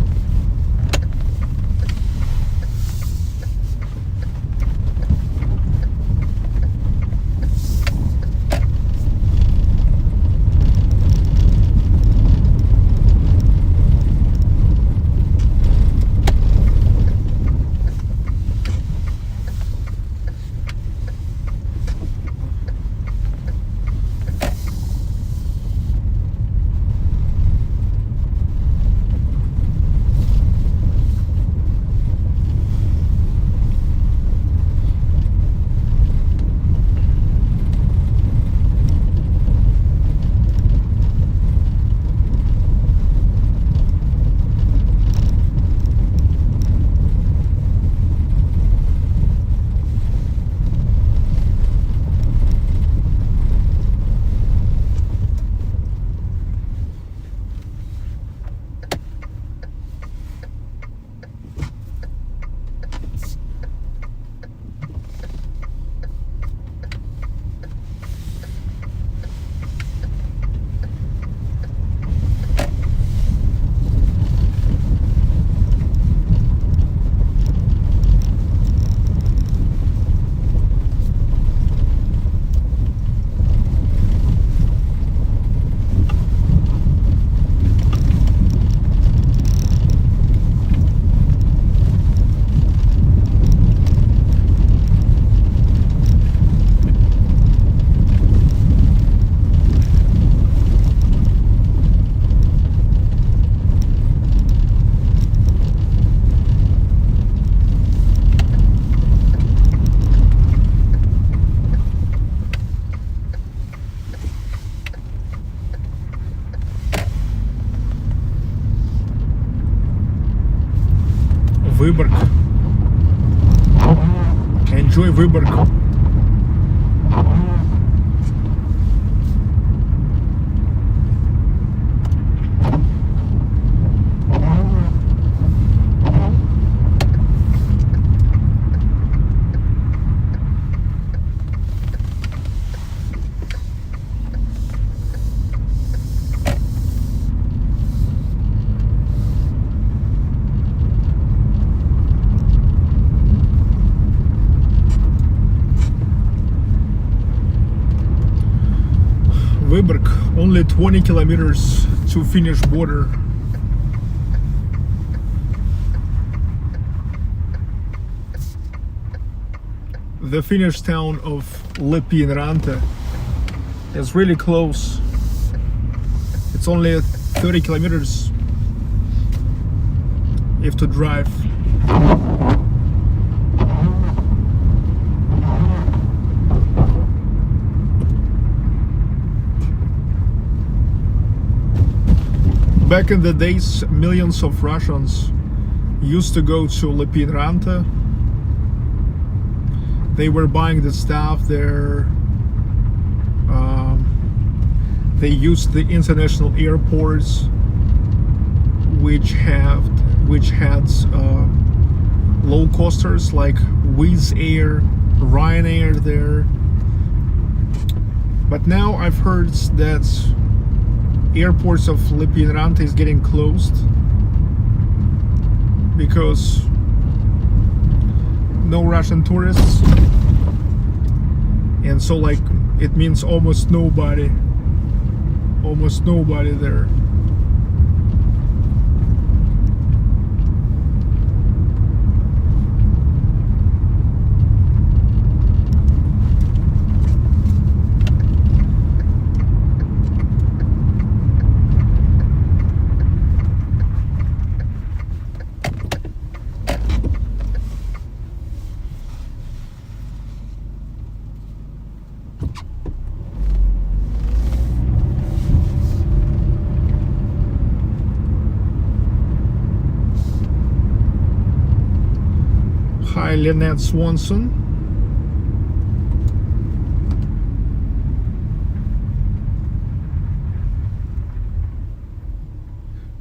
Vyborg. Enjoy Vyborg. Vyborg, only 20 kilometers to Finnish border. The Finnish town of Leninranta is really close. It's only 30 kilometers if to drive. Back in the days, millions of Russians used to go to Leninranta. They were buying the stuff there. They used the international airports, which had low costers like Wizz Air, Ryanair there. But now I've heard that airports of Leninranta is getting closed because no Russian tourists, and so like it means almost nobody there. Hi, Lynette Swanson.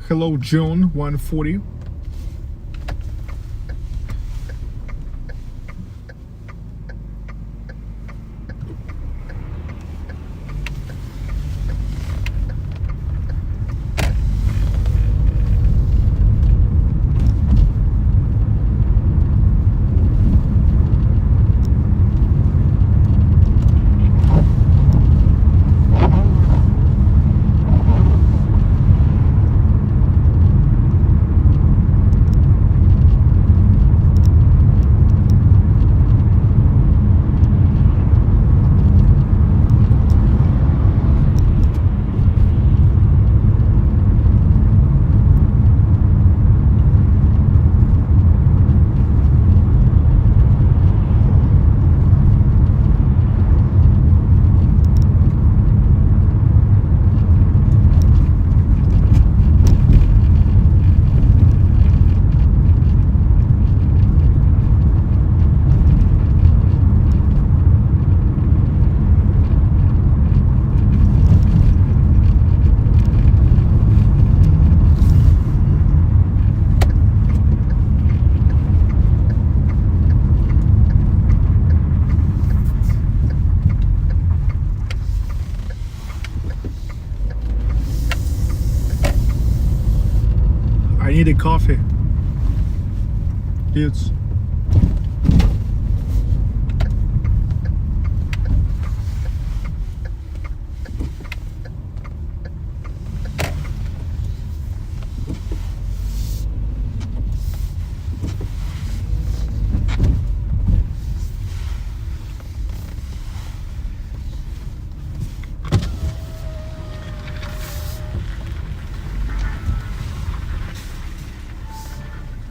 Hello, Joan 140. I need a coffee. Dudes.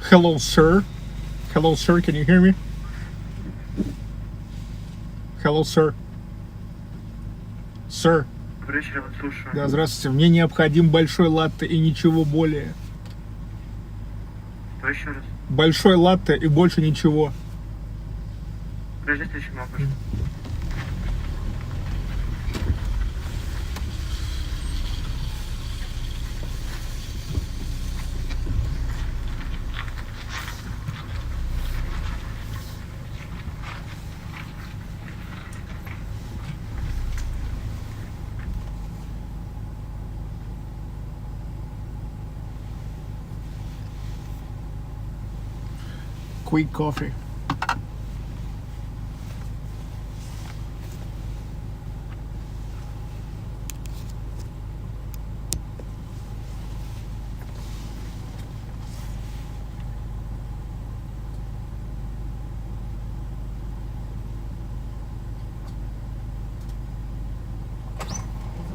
Hello, sir. Hello, sir. Can you hear me? Hello, sir. Sir. Да, здравствуйте. Мне необходим большой латте и ничего более. Что еще раз? Большой латте и больше ничего. Подождите еще могу. Quick coffee.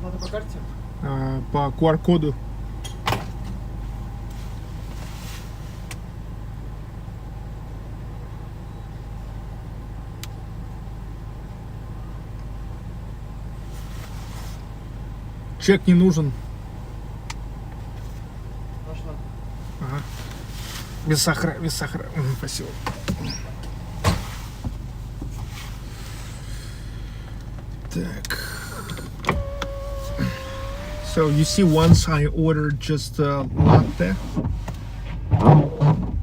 Надо по карте? По QR-коду. Чек не нужен. Нашла. Ага. Без сахара, без сахара. Спасибо. Так. So you see, once I ordered just a latte,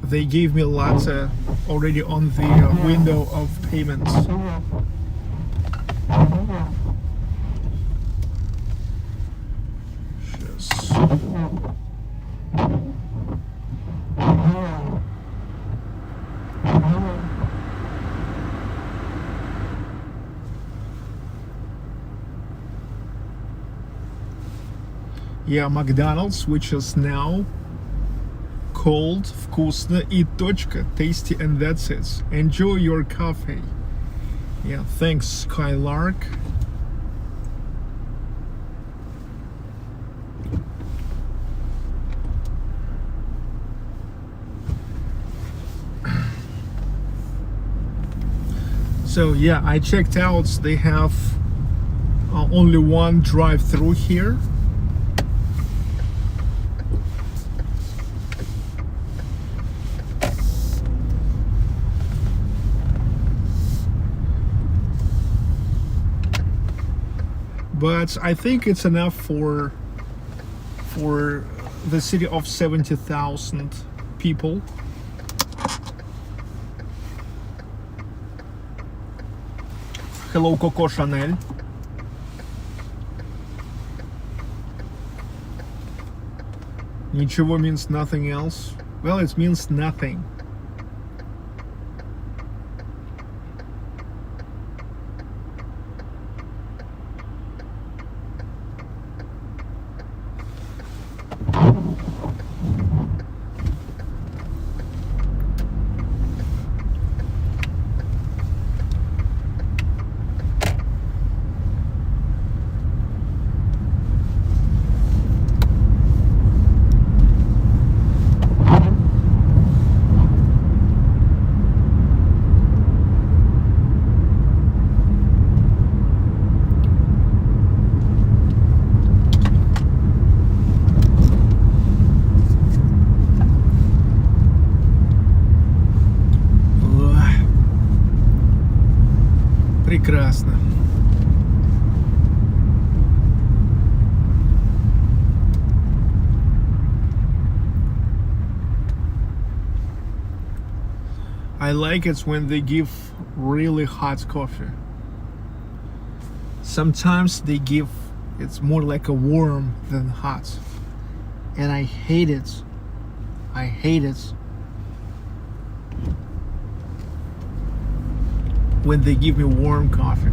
they gave me a latte already on the window of payments. Yeah, McDonald's, which is now called Вкусно и точка, tasty, and that's it. Enjoy your coffee. Yeah, thanks, Skylark. So yeah, I checked out. They have only one drive-through here. But I think it's enough for the city of 70,000 people. Hello, Coco Chanel. Ничего means nothing else. Well, it means nothing. Прекрасно. I like it when they give really hot coffee. Sometimes they give it's more like a warm than hot. And I hate it. I hate it when they give me warm coffee.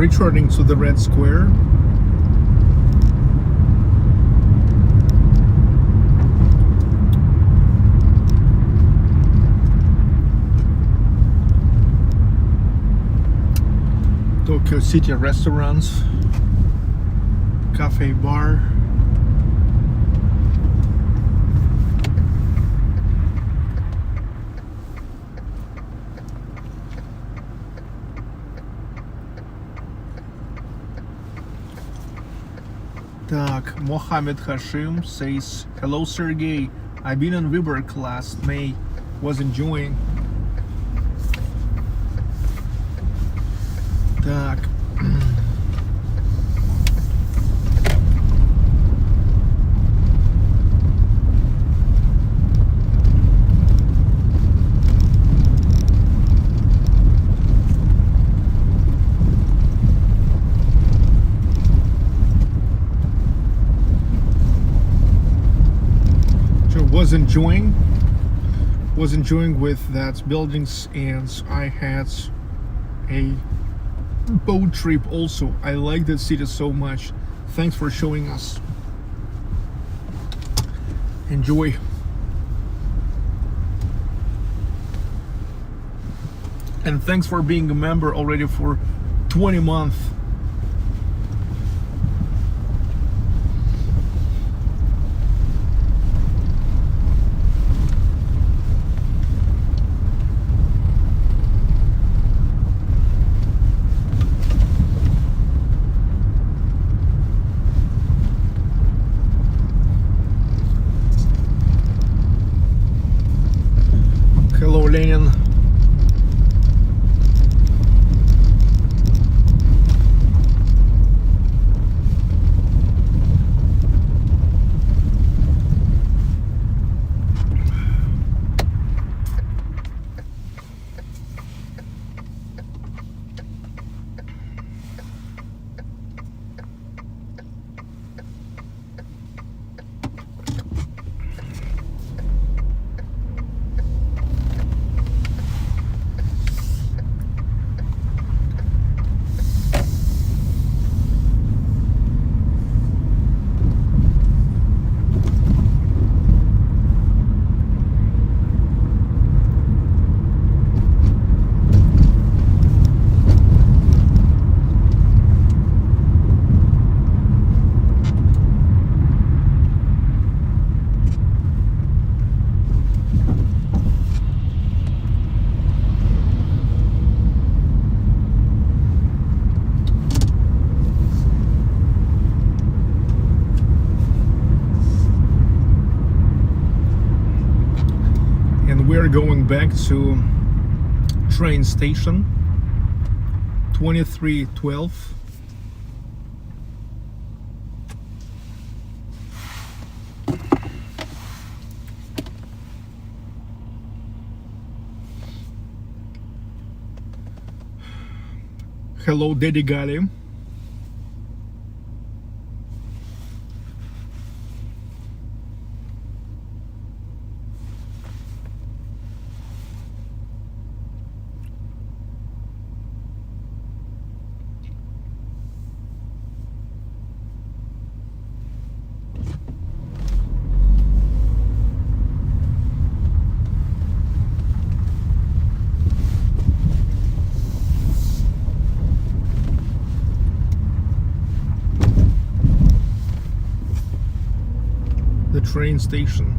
returning to the Red Square. Tokyo City restaurants, cafe, bar. Так, Mohammed Hashim says, hello Sergey, I've been in Vyborg last May, was enjoying. Так. Was enjoying with that buildings, and I had a boat trip also. I like the city so much. Thanks for showing us. Enjoy. And thanks for being a member already for 20 months. Hello, Lenin. We're going back to train station 2312. Hello, Daddy Gali. Train station.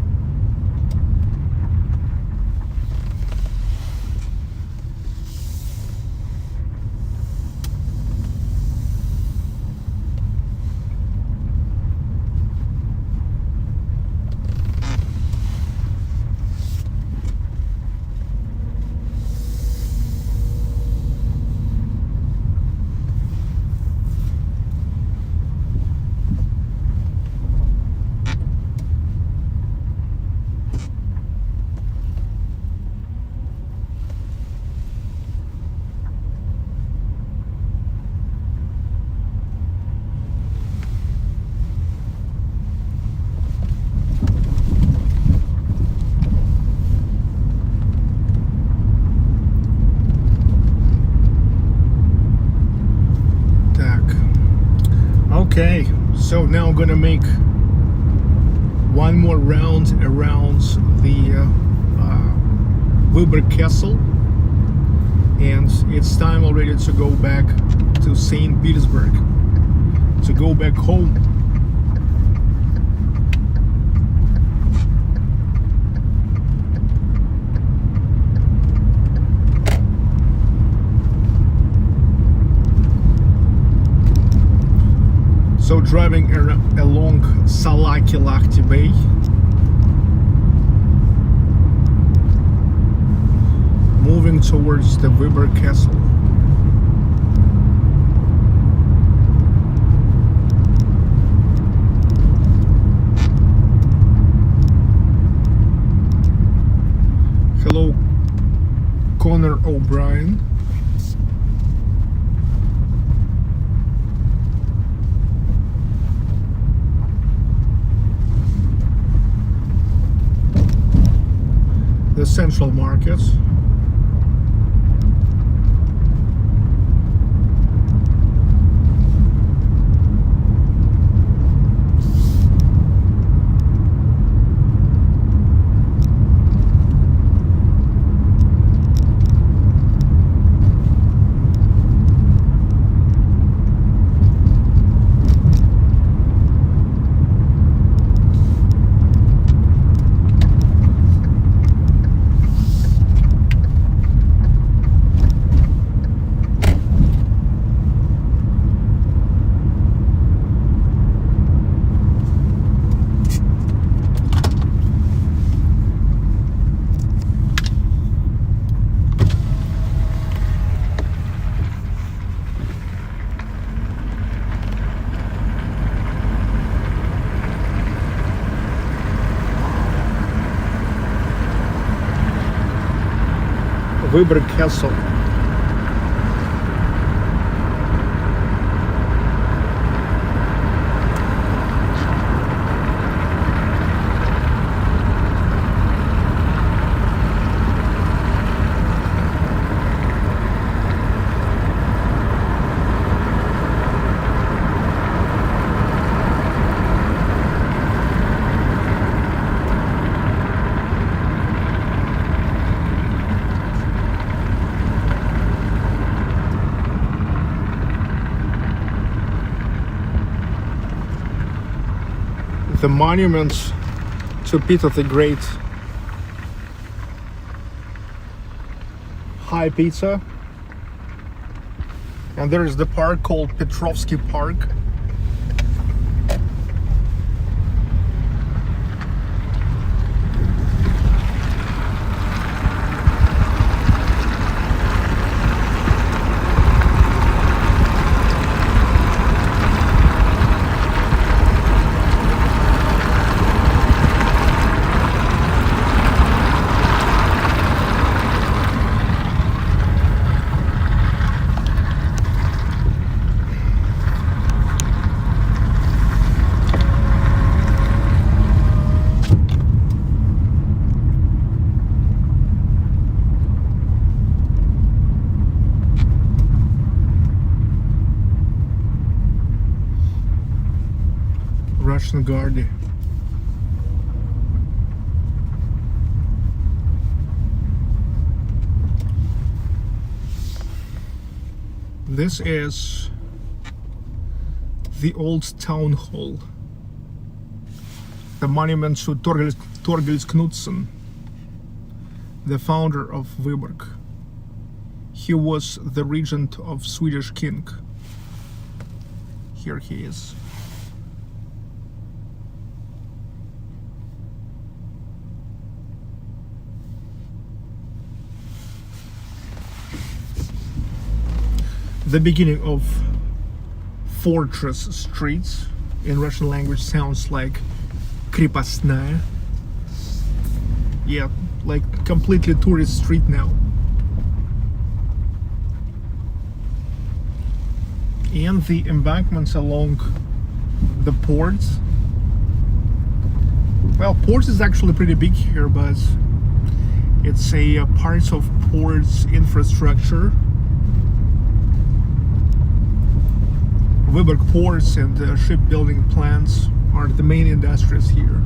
Okay, so now I'm gonna make one more round around the Vyborg Castle, and it's time already to go back to St. Petersburg, to go back home. So driving along Salaki-Lakhti Bay, moving towards the Vyborg Castle. Hello, Connor O'Brien. The Central Market. Vyborg Castle. The monuments to Peter the Great, High Pizza, and there is the park called Petrovsky Park. Russian Guard. This is the old town hall, the monument to Torgils Knudsen, the founder of Vyborg. He was the regent of Swedish king. Here he is. The beginning of Fortress Streets in Russian language sounds like Krepostnaya. Yeah, like completely tourist street now. And the embankments along the ports. Well, ports is actually pretty big here, but it's a part of ports infrastructure. Vyborg ports and shipbuilding plants are the main industries here.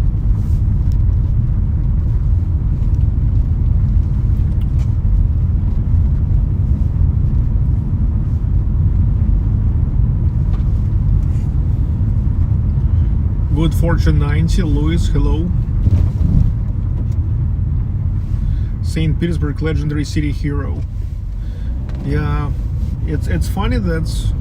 Good Fortune 90, Louis, hello. St. Petersburg, legendary city hero. Yeah, it's funny that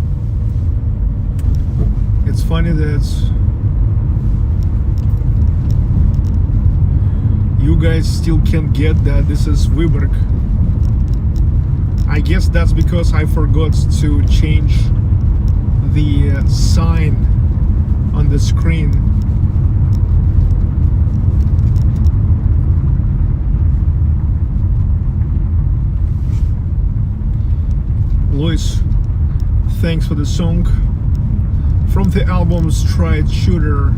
you guys still can't get that this is Vyborg. I guess that's because I forgot to change the sign on the screen. Louis, thanks for the song. From the album Stride Shooter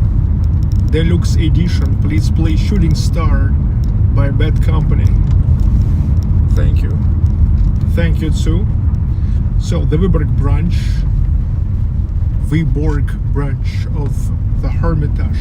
Deluxe Edition, please play Shooting Star by Bad Company. Thank you. Thank you too. So the Vyborg branch of the Hermitage.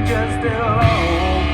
Just alone.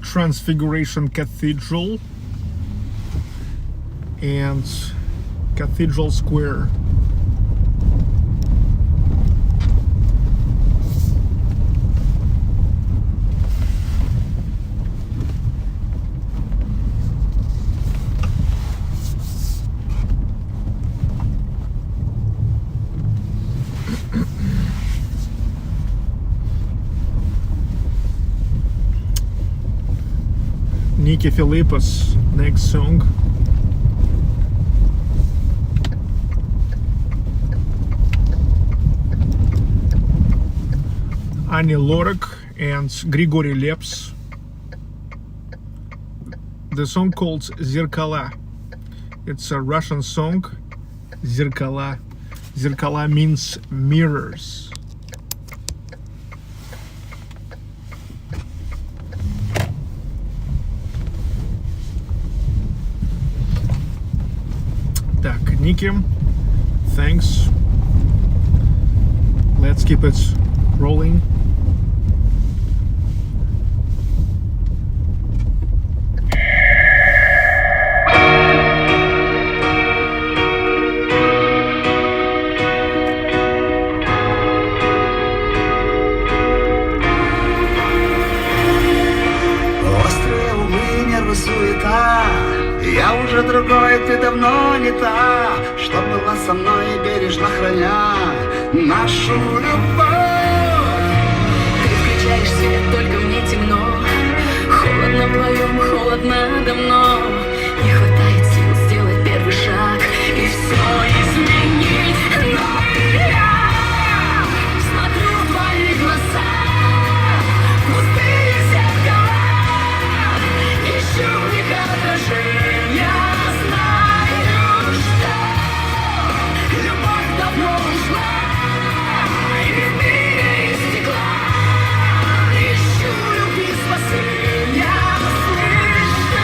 Transfiguration Cathedral and Cathedral Square. Nikki Philippus, next song. Ani Lorek and Grigory Leps. The song called Zerkala. It's a Russian song. Zerkala. Zerkala means mirrors. Так, Nikki, thanks. Let's keep it rolling. Острые углы, нервы, суета. Я уже другой, ты давно не та, что была со мной бережно храня нашу любовь. Ты включаешь свет, только мне темно. Холодно вдвоем, холодно давно. Не хватает сил сделать первый шаг и все изменить. Но я смотрю в твои глаза, пустые зеркала, ищу в них отражения. Знаю, что любовь давно ушла, и в мире из стекла ищу любви спасения. Слышишь?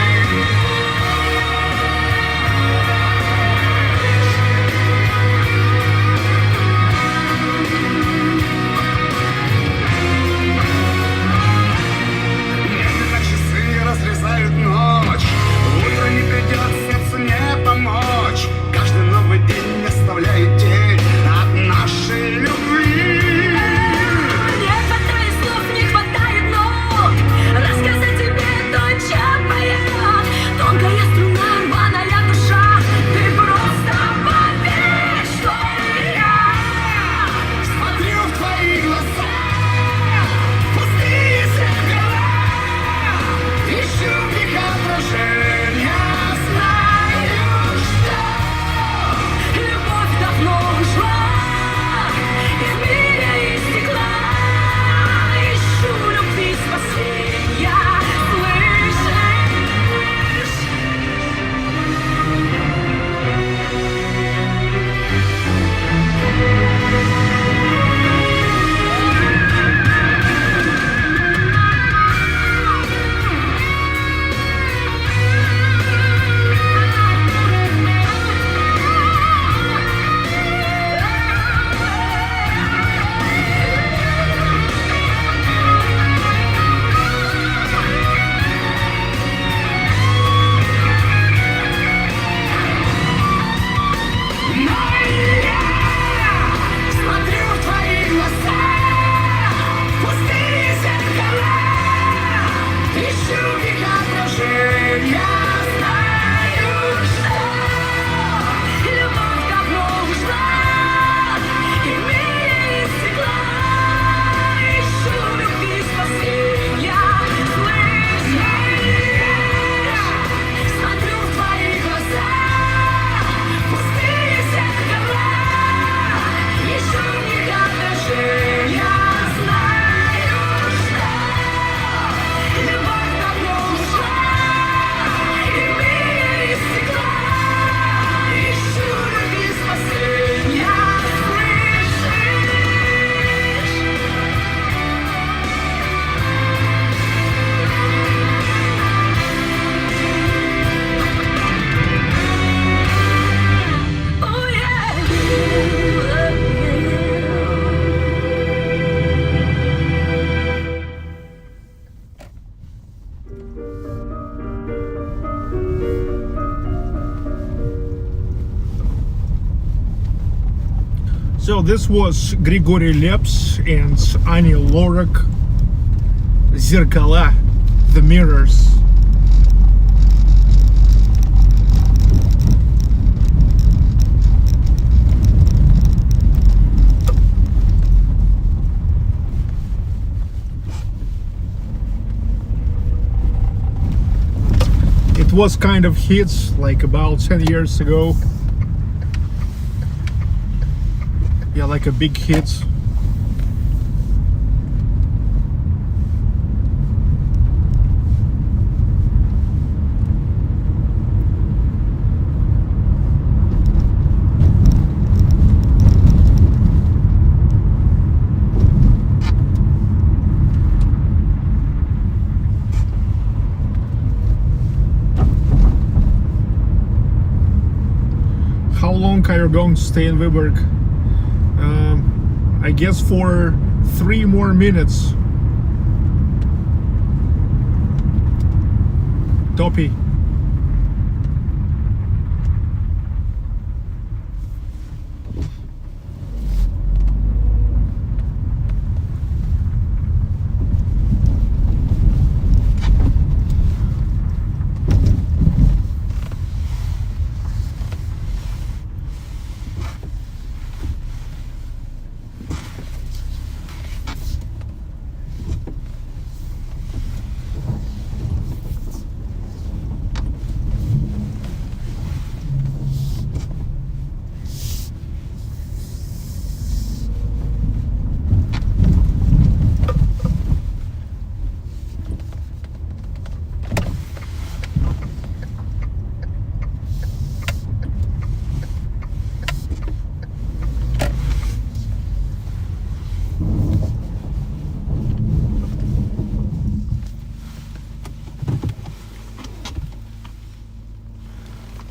So this was Grigory Leps and Ani Lorак, Zerkala, the mirrors. It was kind of hits like about 10 years ago. Yeah, like a big hit. How long are you going to stay in Vyborg? I guess for 3 more minutes. Toppy.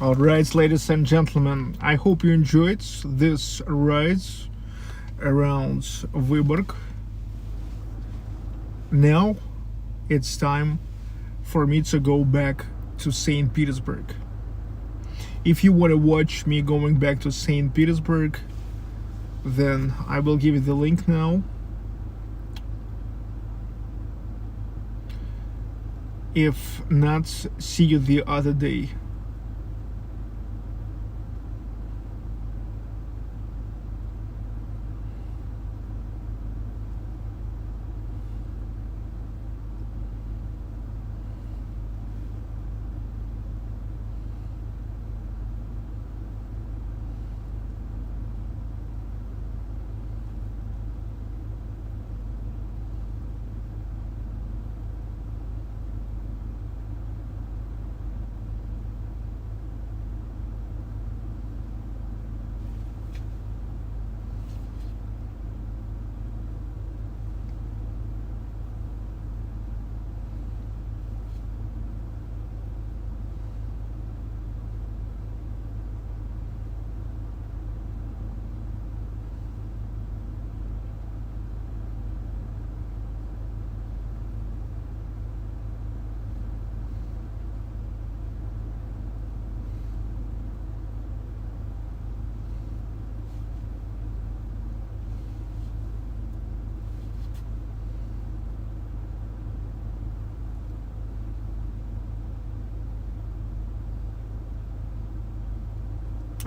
Alright, ladies and gentlemen, I hope you enjoyed this ride around Vyborg. Now it's time for me to go back to St. Petersburg. If you want to watch me going back to St. Petersburg, then I will give you the link now. If not, see you the other day.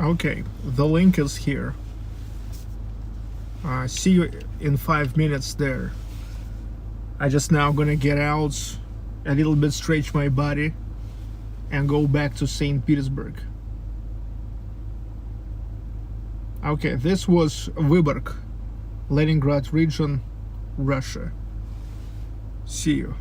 Okay, the link is here. See you in 5 minutes there. I just now gonna get out, a little bit stretch my body, and go back to St. Petersburg. Okay, this was Vyborg, Leningrad region, Russia. See you.